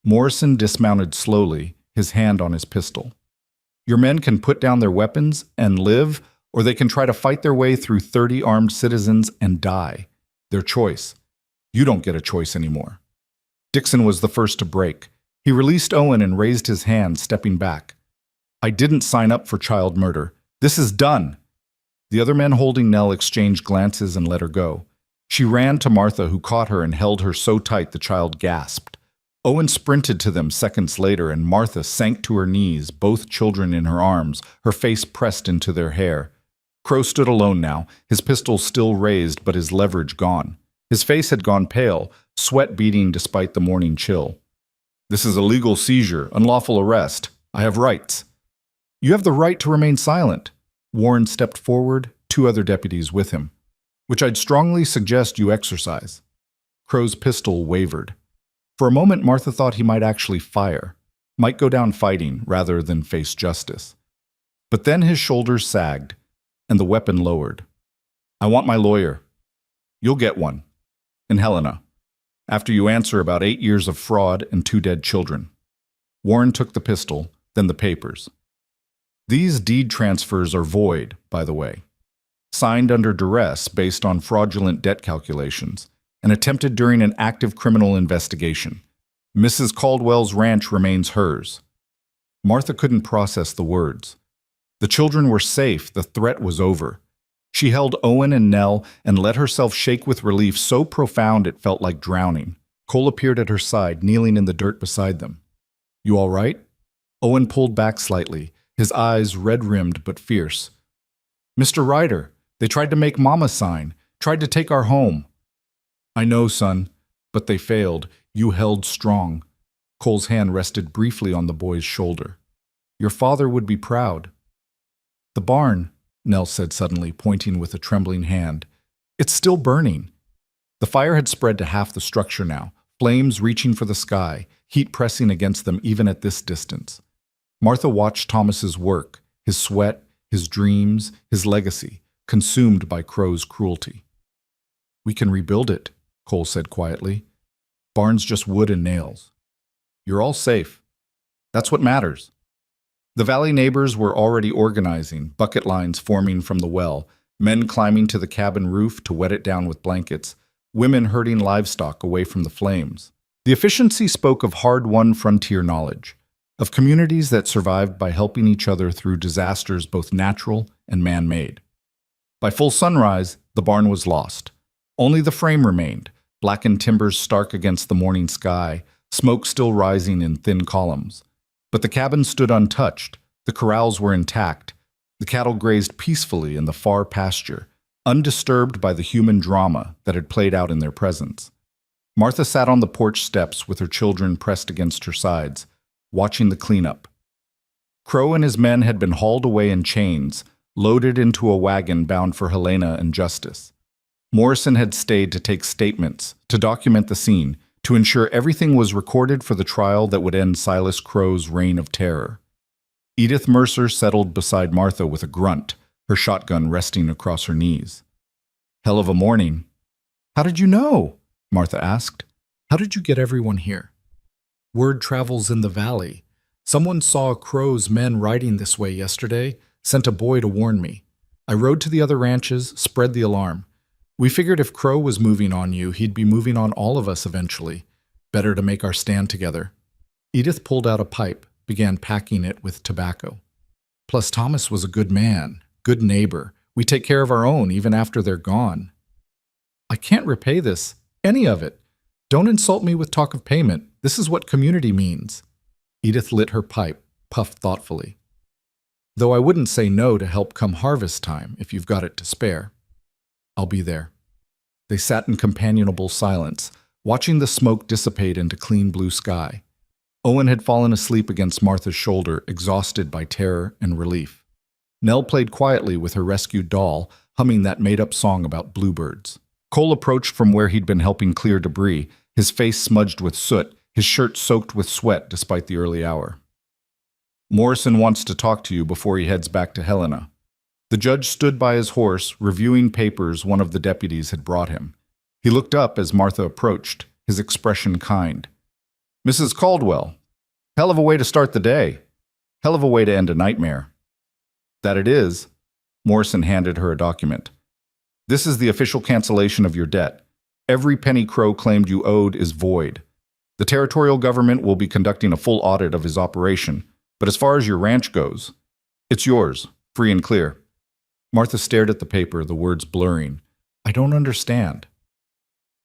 Morrison dismounted slowly, his hand on his pistol. "Your men can put down their weapons and live, or they can try to fight their way through 30 armed citizens and die. Their choice. You don't get a choice anymore." Dixon was the first to break. He released Owen and raised his hand, stepping back. "I didn't sign up for child murder. This is done." The other men holding Nell exchanged glances and let her go. She ran to Martha, who caught her and held her so tight the child gasped. Owen sprinted to them seconds later, and Martha sank to her knees, both children in her arms, her face pressed into their hair. Crow stood alone now, his pistol still raised but his leverage gone. His face had gone pale, sweat beading despite the morning chill. "This is a legal seizure, unlawful arrest. I have rights." "You have the right to remain silent." Warren stepped forward, 2 other deputies with him. "Which I'd strongly suggest you exercise." Crow's pistol wavered. For a moment, Martha thought he might actually fire, might go down fighting rather than face justice. But then his shoulders sagged, and the weapon lowered. I want my lawyer. You'll get one. And Helena, after you answer about 8 years of fraud and 2 dead children. Warren took the pistol, then the papers. These deed transfers are void, by the way. Signed under duress based on fraudulent debt calculations, and attempted during an active criminal investigation. Mrs. Caldwell's ranch remains hers. Martha couldn't process the words. The children were safe, the threat was over. She held Owen and Nell and let herself shake with relief so profound it felt like drowning. Cole appeared at her side, kneeling in the dirt beside them. You all right? Owen pulled back slightly, his eyes red-rimmed but fierce. Mr. Ryder, they tried to make Mama sign, tried to take our home. I know, son, but they failed. You held strong. Cole's hand rested briefly on the boy's shoulder. Your father would be proud. The barn, Nell said suddenly, pointing with a trembling hand. It's still burning. The fire had spread to half the structure now, flames reaching for the sky, heat pressing against them even at this distance. Martha watched Thomas's work, his sweat, his dreams, his legacy, consumed by Crow's cruelty. We can rebuild it, Cole said quietly. Barn's just wood and nails. You're all safe. That's what matters. The valley neighbors were already organizing, bucket lines forming from the well, men climbing to the cabin roof to wet it down with blankets, women herding livestock away from the flames. The efficiency spoke of hard-won frontier knowledge, of communities that survived by helping each other through disasters both natural and man-made. By full sunrise, the barn was lost. Only the frame remained, blackened timbers stark against the morning sky, smoke still rising in thin columns. But the cabin stood untouched, the corrals were intact, the cattle grazed peacefully in the far pasture, undisturbed by the human drama that had played out in their presence. Martha sat on the porch steps with her children pressed against her sides, watching the cleanup. Crow and his men had been hauled away in chains, loaded into a wagon bound for Helena and justice. Morrison had stayed to take statements, to document the scene, to ensure everything was recorded for the trial that would end Silas Crow's reign of terror. Edith Mercer settled beside Martha with a grunt, her shotgun resting across her knees. Hell of a morning. How did you know? Martha asked. How did you get everyone here? Word travels in the valley. Someone saw Crow's men riding this way yesterday, sent a boy to warn me. I rode to the other ranches, spread the alarm. We figured if Crow was moving on you, he'd be moving on all of us eventually. Better to make our stand together. Edith pulled out a pipe, began packing it with tobacco. Plus Thomas was a good man, good neighbor. We take care of our own even after they're gone. I can't repay this, any of it. Don't insult me with talk of payment. This is what community means. Edith lit her pipe, puffed thoughtfully. Though I wouldn't say no to help come harvest time if you've got it to spare. I'll be there. They sat in companionable silence, watching the smoke dissipate into clean blue sky. Owen had fallen asleep against Martha's shoulder, exhausted by terror and relief. Nell played quietly with her rescued doll, humming that made-up song about bluebirds. Cole approached from where he'd been helping clear debris, his face smudged with soot, his shirt soaked with sweat despite the early hour. Morrison wants to talk to you before he heads back to Helena. The judge stood by his horse, reviewing papers one of the deputies had brought him. He looked up as Martha approached, his expression kind. Mrs. Caldwell, hell of a way to start the day. Hell of a way to end a nightmare. That it is. Morrison handed her a document. This is the official cancellation of your debt. Every penny Crow claimed you owed is void. The territorial government will be conducting a full audit of his operation, but as far as your ranch goes, it's yours, free and clear. Martha stared at the paper, the words blurring. I don't understand.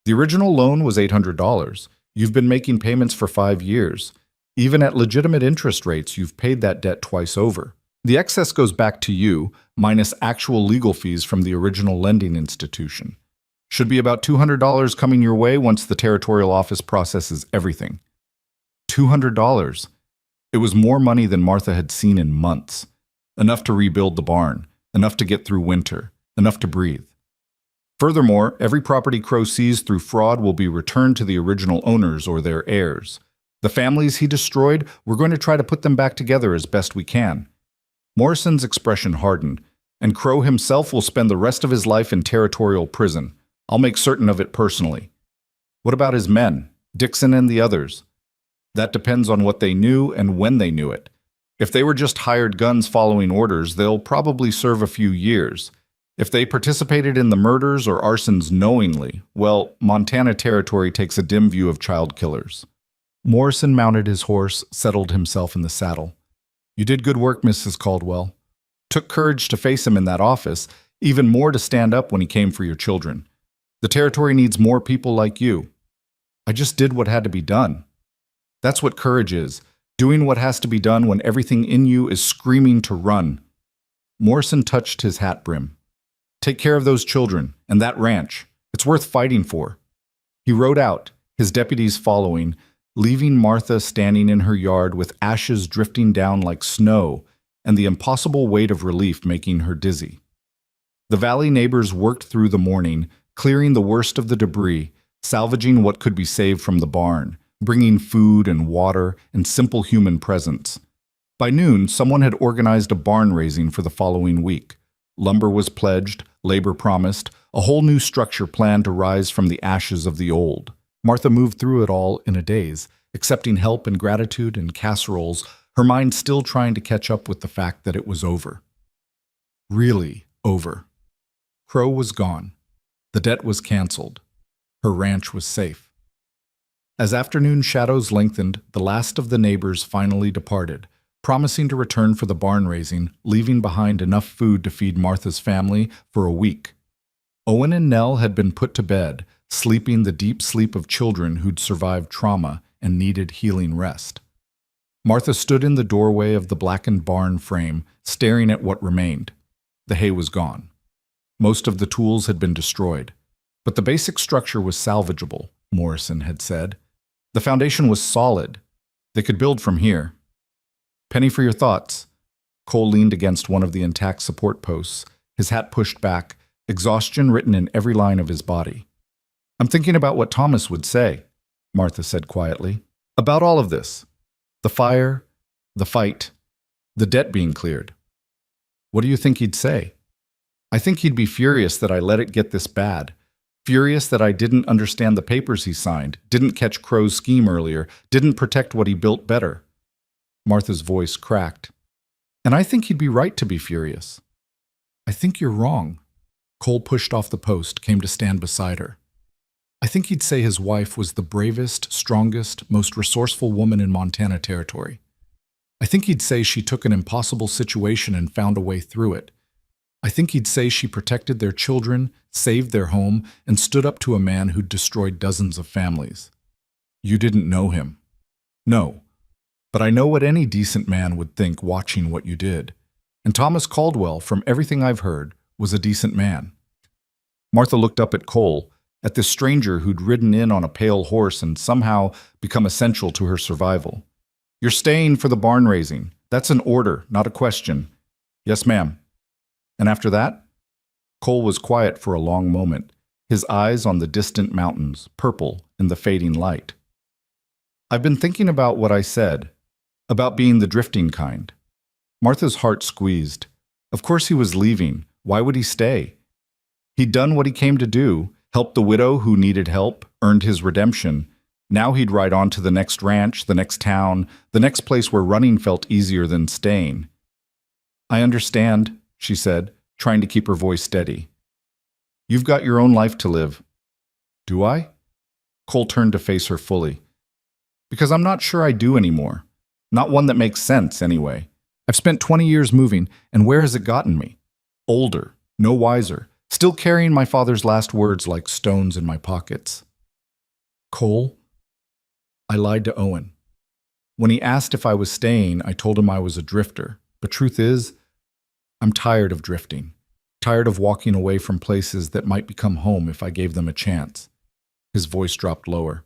The original loan was $800. You've been making payments for 5 years. Even at legitimate interest rates, you've paid that debt twice over. The excess goes back to you, minus actual legal fees from the original lending institution. Should be about $200 coming your way once the territorial office processes everything. $200. It was more money than Martha had seen in months. Enough to rebuild the barn. Enough to get through winter, enough to breathe. Furthermore, every property Crow seized through fraud will be returned to the original owners or their heirs. The families he destroyed, we're going to try to put them back together as best we can. Morrison's expression hardened, and Crow himself will spend the rest of his life in territorial prison. I'll make certain of it personally. What about his men, Dixon and the others? That depends on what they knew and when they knew it. If they were just hired guns following orders, they'll probably serve a few years. If they participated in the murders or arsons knowingly, well, Montana Territory takes a dim view of child killers. Morrison mounted his horse, settled himself in the saddle. You did good work, Mrs. Caldwell. Took courage to face him in that office, even more to stand up when he came for your children. The territory needs more people like you. I just did what had to be done. That's what courage is, doing what has to be done when everything in you is screaming to run. Morrison touched his hat brim. Take care of those children and that ranch. It's worth fighting for. He rode out, his deputies following, leaving Martha standing in her yard with ashes drifting down like snow and the impossible weight of relief making her dizzy. The valley neighbors worked through the morning, clearing the worst of the debris, salvaging what could be saved from the barn, bringing food and water and simple human presence. By noon, someone had organized a barn raising for the following week. Lumber was pledged, labor promised, a whole new structure planned to rise from the ashes of the old. Martha moved through it all in a daze, accepting help and gratitude and casseroles, her mind still trying to catch up with the fact that it was over. Really over. Crow was gone. The debt was canceled. Her ranch was safe. As afternoon shadows lengthened, the last of the neighbors finally departed, promising to return for the barn raising, leaving behind enough food to feed Martha's family for a week. Owen and Nell had been put to bed, sleeping the deep sleep of children who'd survived trauma and needed healing rest. Martha stood in the doorway of the blackened barn frame, staring at what remained. The hay was gone. Most of the tools had been destroyed, but the basic structure was salvageable, Morrison had said. The foundation was solid. They could build from here. Penny for your thoughts. Cole leaned against one of the intact support posts, his hat pushed back, exhaustion written in every line of his body. I'm thinking about what Thomas would say, Martha said quietly. About all of this. The fire, the fight, the debt being cleared. What do you think he'd say? I think he'd be furious that I let it get this bad. Furious that I didn't understand the papers he signed, didn't catch Crow's scheme earlier, didn't protect what he built better. Martha's voice cracked. And I think he'd be right to be furious. I think you're wrong. Cole pushed off the post, came to stand beside her. I think he'd say his wife was the bravest, strongest, most resourceful woman in Montana Territory. I think he'd say she took an impossible situation and found a way through it. I think he'd say she protected their children, saved their home, and stood up to a man who'd destroyed dozens of families. You didn't know him. No. But I know what any decent man would think watching what you did. And Thomas Caldwell, from everything I've heard, was a decent man. Martha looked up at Cole, at this stranger who'd ridden in on a pale horse and somehow become essential to her survival. You're staying for the barn raising. That's an order, not a question. Yes, ma'am. And after that? Cole was quiet for a long moment, his eyes on the distant mountains, purple in the fading light. I've been thinking about what I said, about being the drifting kind. Martha's heart squeezed. Of course he was leaving. Why would he stay? He'd done what he came to do, helped the widow who needed help, earned his redemption. Now he'd ride on to the next ranch, the next town, the next place where running felt easier than staying. I understand, she said, trying to keep her voice steady. You've got your own life to live. Do I? Cole turned to face her fully. Because I'm not sure I do anymore. Not one that makes sense, anyway. I've spent 20 years moving, and where has it gotten me? Older, no wiser, still carrying my father's last words like stones in my pockets. Cole? I lied to Owen. When he asked if I was staying, I told him I was a drifter. But truth is, I'm tired of drifting. Tired of walking away from places that might become home if I gave them a chance. His voice dropped lower.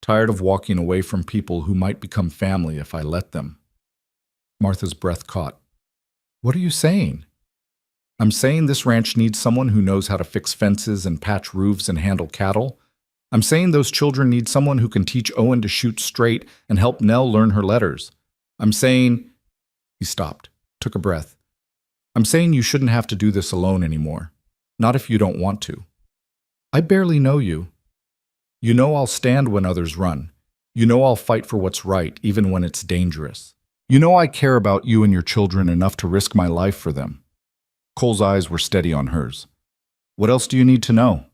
Tired of walking away from people who might become family if I let them. Martha's breath caught. What are you saying? I'm saying this ranch needs someone who knows how to fix fences and patch roofs and handle cattle. I'm saying those children need someone who can teach Owen to shoot straight and help Nell learn her letters. I'm saying... He stopped, took a breath. I'm saying you shouldn't have to do this alone anymore. Not if you don't want to. I barely know you. You know I'll stand when others run. You know I'll fight for what's right, even when it's dangerous. You know I care about you and your children enough to risk my life for them. Cole's eyes were steady on hers. What else do you need to know?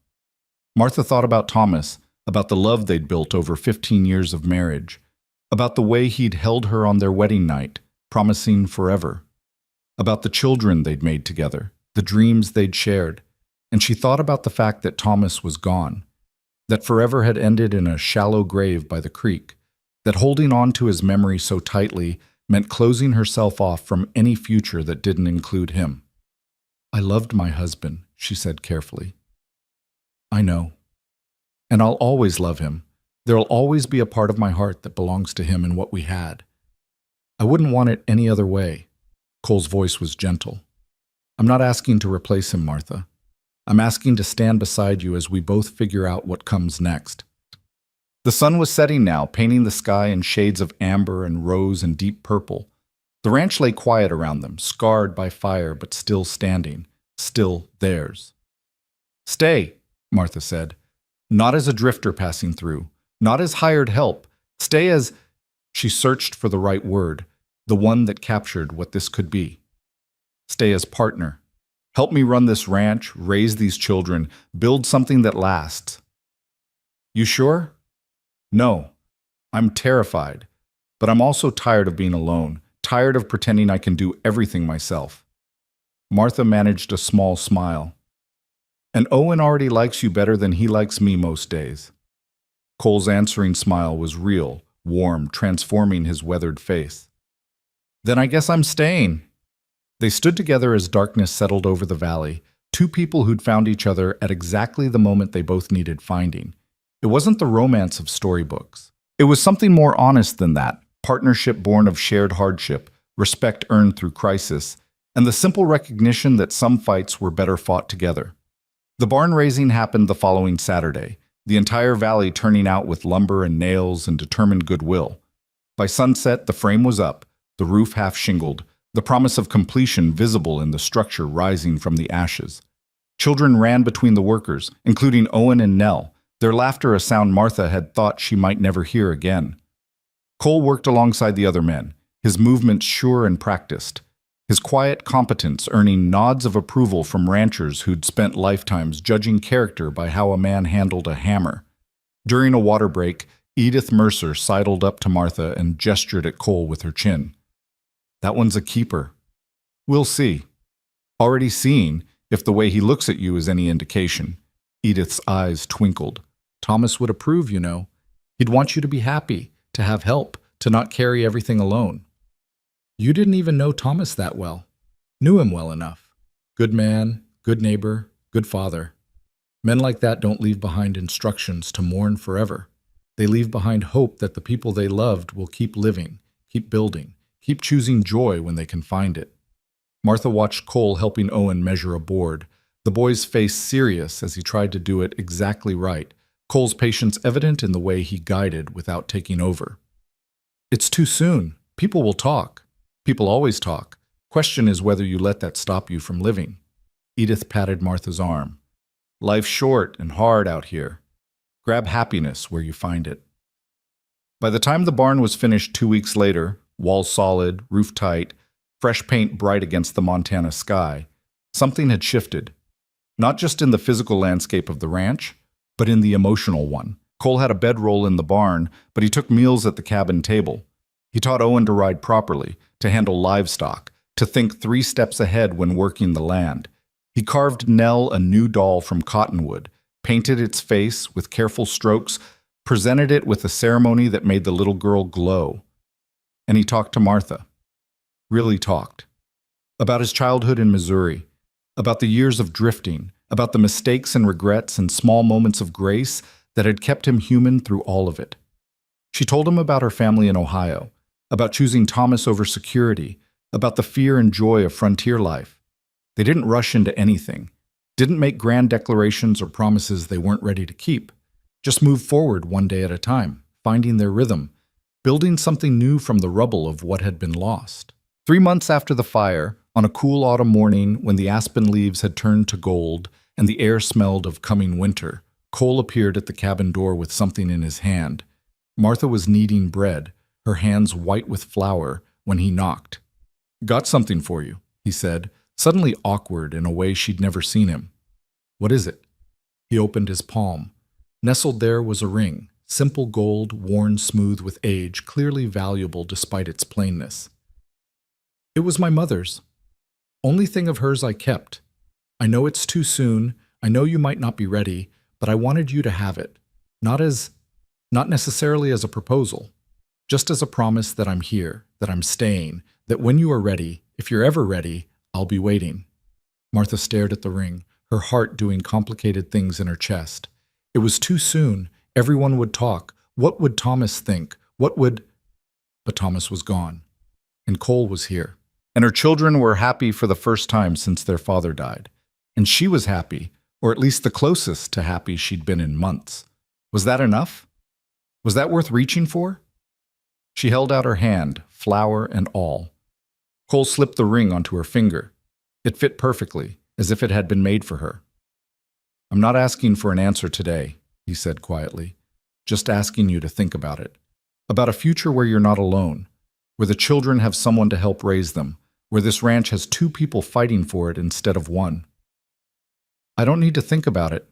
Martha thought about Thomas, about the love they'd built over 15 years of marriage, about the way he'd held her on their wedding night, promising forever, about the children they'd made together, the dreams they'd shared, and she thought about the fact that Thomas was gone, that forever had ended in a shallow grave by the creek, that holding on to his memory so tightly meant closing herself off from any future that didn't include him. I loved my husband, she said carefully. I know. And I'll always love him. There'll always be a part of my heart that belongs to him and what we had. I wouldn't want it any other way. Cole's voice was gentle. I'm not asking to replace him, Martha. I'm asking to stand beside you as we both figure out what comes next. The sun was setting now, painting the sky in shades of amber and rose and deep purple. The ranch lay quiet around them, scarred by fire but still standing, still theirs. Stay, Martha said. Not as a drifter passing through, not as hired help. Stay as... She searched for the right word, the one that captured what this could be. Stay as partner. Help me run this ranch, raise these children, build something that lasts. You sure? No. I'm terrified. But I'm also tired of being alone, tired of pretending I can do everything myself. Martha managed a small smile. And Owen already likes you better than he likes me most days. Cole's answering smile was real, warm, transforming his weathered face. Then I guess I'm staying. They stood together as darkness settled over the valley, two people who'd found each other at exactly the moment they both needed finding. It wasn't the romance of storybooks. It was something more honest than that, partnership born of shared hardship, respect earned through crisis, and the simple recognition that some fights were better fought together. The barn raising happened the following Saturday, the entire valley turning out with lumber and nails and determined goodwill. By sunset, the frame was up, the roof half shingled, the promise of completion visible in the structure rising from the ashes. Children ran between the workers, including Owen and Nell, their laughter a sound Martha had thought she might never hear again. Cole worked alongside the other men, his movements sure and practiced, his quiet competence earning nods of approval from ranchers who'd spent lifetimes judging character by how a man handled a hammer. During a water break, Edith Mercer sidled up to Martha and gestured at Cole with her chin. That one's a keeper. We'll see. Already seeing, if the way he looks at you is any indication. Edith's eyes twinkled. Thomas would approve, you know. He'd want you to be happy, to have help, to not carry everything alone. You didn't even know Thomas that well. Knew him well enough. Good man, good neighbor, good father. Men like that don't leave behind instructions to mourn forever. They leave behind hope that the people they loved will keep living, keep building, keep choosing joy when they can find it. Martha watched Cole helping Owen measure a board, the boy's face serious as he tried to do it exactly right, Cole's patience evident in the way he guided without taking over. It's too soon. People will talk. People always talk. Question is whether you let that stop you from living. Edith patted Martha's arm. Life's short and hard out here. Grab happiness where you find it. By the time the barn was finished 2 weeks later, walls solid, roof tight, fresh paint bright against the Montana sky, something had shifted. Not just in the physical landscape of the ranch, but in the emotional one. Cole had a bedroll in the barn, but he took meals at the cabin table. He taught Owen to ride properly, to handle livestock, to think 3 steps ahead when working the land. He carved Nell a new doll from cottonwood, painted its face with careful strokes, presented it with a ceremony that made the little girl glow. And he talked to Martha. Really talked. About his childhood in Missouri, about the years of drifting, about the mistakes and regrets and small moments of grace that had kept him human through all of it. She told him about her family in Ohio, about choosing Thomas over security, about the fear and joy of frontier life. They didn't rush into anything, didn't make grand declarations or promises they weren't ready to keep. Just moved forward one day at a time, finding their rhythm, building something new from the rubble of what had been lost. 3 months after the fire, on a cool autumn morning when the aspen leaves had turned to gold and the air smelled of coming winter, Cole appeared at the cabin door with something in his hand. Martha was kneading bread, her hands white with flour, when he knocked. "Got something for you," he said, suddenly awkward in a way she'd never seen him. "What is it?" He opened his palm. Nestled there was a ring, simple gold, worn smooth with age, clearly valuable despite its plainness. "It was my mother's. Only thing of hers I kept. I know it's too soon, I know you might not be ready, but I wanted you to have it. Not necessarily as a proposal, just as a promise that I'm here, that I'm staying, that when you are ready, if you're ever ready, I'll be waiting." Martha stared at the ring, her heart doing complicated things in her chest. It was too soon. Everyone would talk. What would Thomas think? But Thomas was gone. And Cole was here. And her children were happy for the first time since their father died. And she was happy, or at least the closest to happy she'd been in months. Was that enough? Was that worth reaching for? She held out her hand, flower and all. Cole slipped the ring onto her finger. It fit perfectly, as if it had been made for her. "I'm not asking for an answer today," he said quietly. "Just asking you to think about it. About a future where you're not alone, where the children have someone to help raise them, where this ranch has 2 people fighting for it instead of 1. "I don't need to think about it."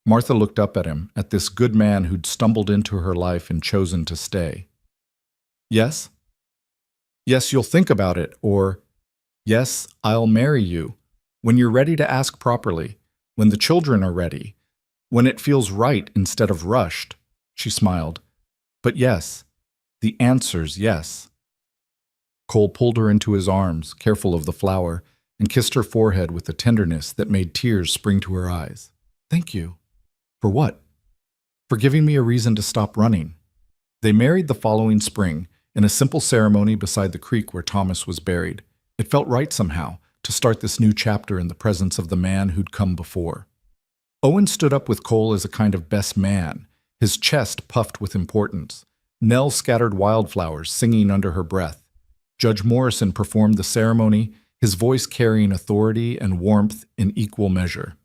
Martha looked up at him, at this good man who'd stumbled into her life and chosen to stay. "Yes? Yes, you'll think about it, or, yes, I'll marry you, when you're ready to ask properly, when the children are ready, when it feels right instead of rushed." She smiled. "But yes, the answer's yes." Cole pulled her into his arms, careful of the flower, and kissed her forehead with a tenderness that made tears spring to her eyes. "Thank you." "For what?" "For giving me a reason to stop running." They married the following spring, in a simple ceremony beside the creek where Thomas was buried. It felt right somehow, to start this new chapter in the presence of the man who'd come before. Owen stood up with Cole as a kind of best man, his chest puffed with importance. Nell scattered wildflowers, singing under her breath. Judge Morrison performed the ceremony, his voice carrying authority and warmth in equal measure.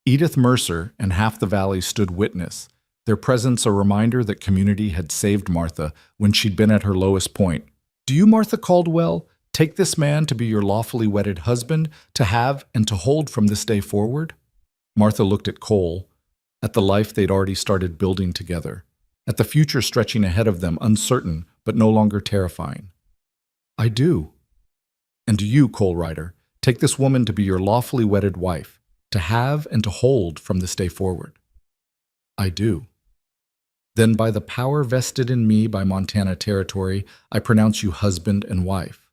Edith Mercer and half the valley stood witness, their presence a reminder that community had saved Martha when she'd been at her lowest point. "Do you, Martha Caldwell, take this man to be your lawfully wedded husband, to have and to hold from this day forward?" Martha looked at Cole, at the life they'd already started building together, at the future stretching ahead of them, uncertain but no longer terrifying. "I do." "And do you, Cole Ryder, take this woman to be your lawfully wedded wife, to have and to hold from this day forward?" "I do." "Then by the power vested in me by Montana Territory, I pronounce you husband and wife.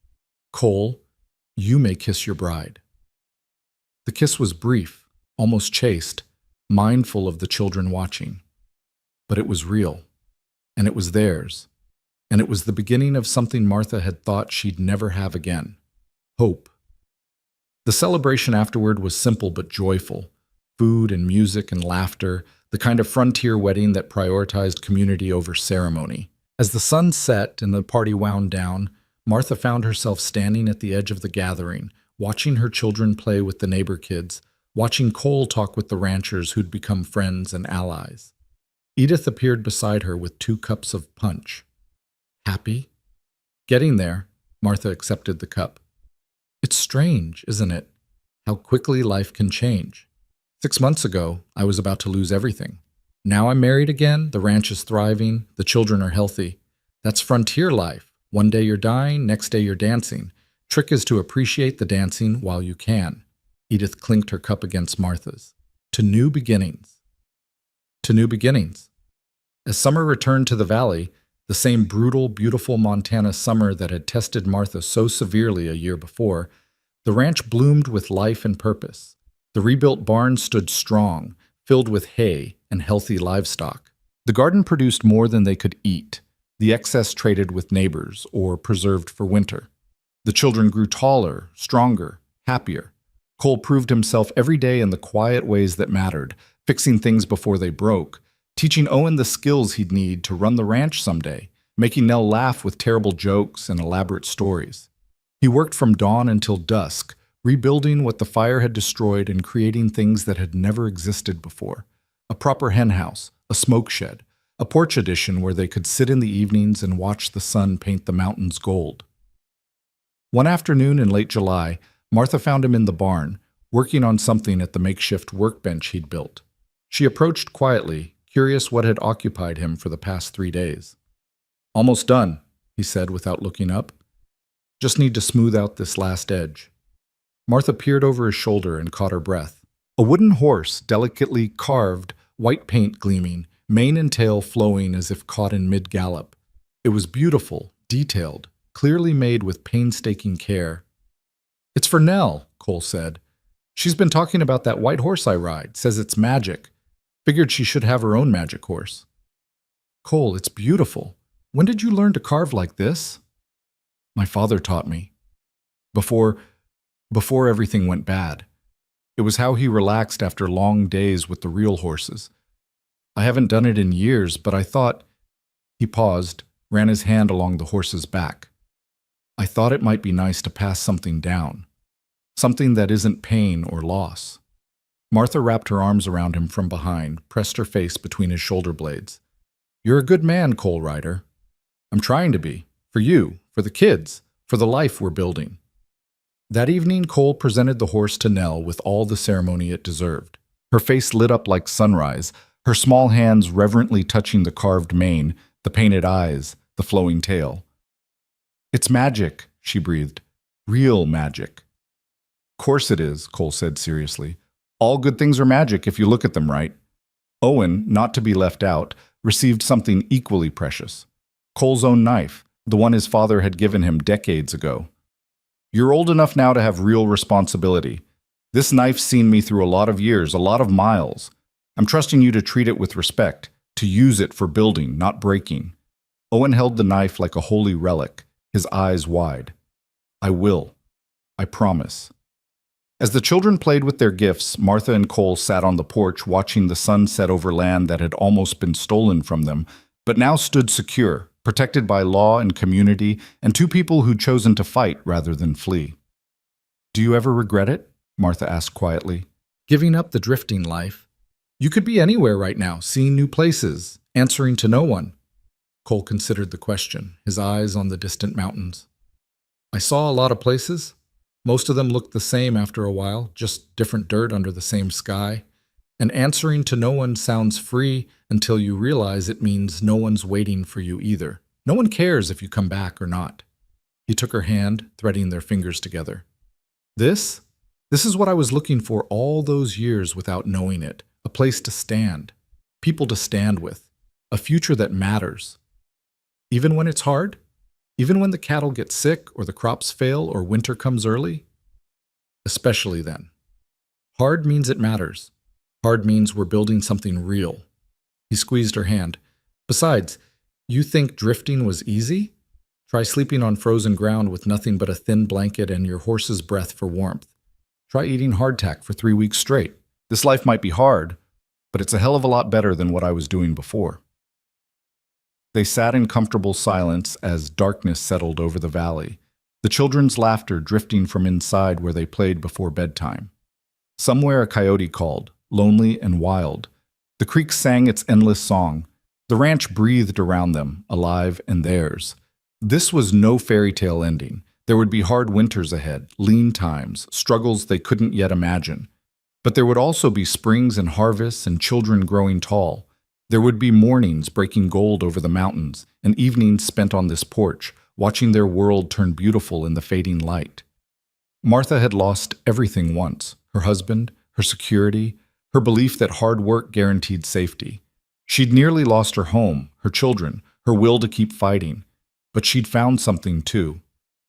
Cole, you may kiss your bride." The kiss was brief, almost chaste, mindful of the children watching. But it was real, and it was theirs, and it was the beginning of something Martha had thought she'd never have again: hope. The celebration afterward was simple but joyful: food and music and laughter, the kind of frontier wedding that prioritized community over ceremony. As the sun set and the party wound down, Martha found herself standing at the edge of the gathering, watching her children play with the neighbor kids, watching Cole talk with the ranchers who'd become friends and allies. Edith appeared beside her with 2 cups of punch. "Happy?" "Getting there." Martha accepted the cup. "It's strange, isn't it, how quickly life can change. 6 months ago, I was about to lose everything. Now I'm married again, the ranch is thriving, the children are healthy. That's frontier life. One day you're dying, next day you're dancing. Trick is to appreciate the dancing while you can." Edith clinked her cup against Martha's. "To new beginnings." To new beginnings. As summer returned to the valley, the same brutal, beautiful Montana summer that had tested Martha so severely a year before, the ranch bloomed with life and purpose. The rebuilt barn stood strong, filled with hay and healthy livestock. The garden produced more than they could eat, the excess traded with neighbors or preserved for winter. The children grew taller, stronger, happier. Cole proved himself every day in the quiet ways that mattered, fixing things before they broke, teaching Owen the skills he'd need to run the ranch someday, making Nell laugh with terrible jokes and elaborate stories. He worked from dawn until dusk, rebuilding what the fire had destroyed and creating things that had never existed before. A proper henhouse, a smoke shed, a porch addition where they could sit in the evenings and watch the sun paint the mountains gold. One afternoon in late July, Martha found him in the barn, working on something at the makeshift workbench he'd built. She approached quietly, curious what had occupied him for the past 3 days. "Almost done," he said without looking up. "Just need to smooth out this last edge." Martha peered over his shoulder and caught her breath. A wooden horse, delicately carved, white paint gleaming, mane and tail flowing as if caught in mid-gallop. It was beautiful, detailed, clearly made with painstaking care. "It's for Nell," Cole said. "She's been talking about that white horse I ride, says it's magic. Figured she should have her own magic horse." "Cole, it's beautiful. When did you learn to carve like this?" "My father taught me. Before everything went bad. It was how he relaxed after long days with the real horses. I haven't done it in years, but I thought—" He paused, ran his hand along the horse's back. "I thought it might be nice to pass something down. Something that isn't pain or loss." Martha wrapped her arms around him from behind, pressed her face between his shoulder blades. "You're a good man, Cole Ryder. I'm trying to be. For you, for the kids, for the life we're building." That evening, Cole presented the horse to Nell with all the ceremony it deserved. Her face lit up like sunrise, her small hands reverently touching the carved mane, the painted eyes, the flowing tail. "It's magic," she breathed. "Real magic." "Course it is," Cole said seriously. "All good things are magic if you look at them right." Owen, not to be left out, received something equally precious. Cole's own knife, the one his father had given him decades ago. "You're old enough now to have real responsibility. This knife's seen me through a lot of years, a lot of miles. I'm trusting you to treat it with respect, to use it for building, not breaking." Owen held the knife like a holy relic, his eyes wide. "I will. I promise." As the children played with their gifts, Martha and Cole sat on the porch watching the sun set over land that had almost been stolen from them, but now stood secure, protected by law and community, and two people who'd chosen to fight rather than flee. "Do you ever regret it?" Martha asked quietly. "Giving up the drifting life? You could be anywhere right now, seeing new places, answering to no one." Cole considered the question, his eyes on the distant mountains. "I saw a lot of places. Most of them looked the same after a while, just different dirt under the same sky. And answering to no one sounds free until you realize it means no one's waiting for you either. No one cares if you come back or not." He took her hand, threading their fingers together. This is what I was looking for all those years without knowing it. A place to stand, people to stand with, a future that matters. Even when it's hard? Even when the cattle get sick or the crops fail or winter comes early? Especially then. Hard means it matters. Hard means we're building something real. He squeezed her hand. "Besides, you think drifting was easy? Try sleeping on frozen ground with nothing but a thin blanket and your horse's breath for warmth. Try eating hardtack for 3 weeks straight. This life might be hard, but it's a hell of a lot better than what I was doing before." They sat in comfortable silence as darkness settled over the valley, the children's laughter drifting from inside where they played before bedtime. Somewhere a coyote called, lonely and wild. The creek sang its endless song. The ranch breathed around them, alive and theirs. This was no fairy tale ending. There would be hard winters ahead, lean times, struggles they couldn't yet imagine. But there would also be springs and harvests and children growing tall. There would be mornings breaking gold over the mountains, and evenings spent on this porch, watching their world turn beautiful in the fading light. Martha had lost everything once: her husband, her security, her belief that hard work guaranteed safety. She'd nearly lost her home, her children, her will to keep fighting. But she'd found something too.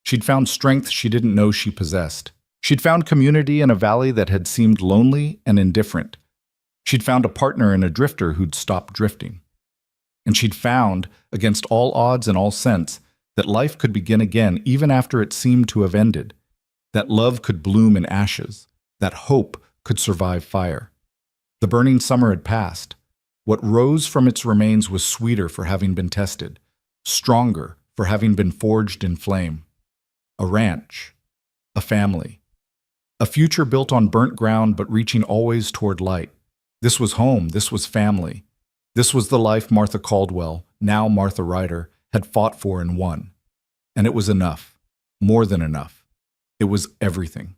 She'd found strength she didn't know she possessed. She'd found community in a valley that had seemed lonely and indifferent. She'd found a partner in a drifter who'd stopped drifting. And she'd found, against all odds and all sense, that life could begin again even after it seemed to have ended, that love could bloom in ashes, that hope could survive fire. The burning summer had passed. What rose from its remains was sweeter for having been tested, stronger for having been forged in flame. A ranch, a family, a future built on burnt ground but reaching always toward light. This was home, this was family. This was the life Martha Caldwell, now Martha Ryder, had fought for and won. And it was enough, more than enough. It was everything.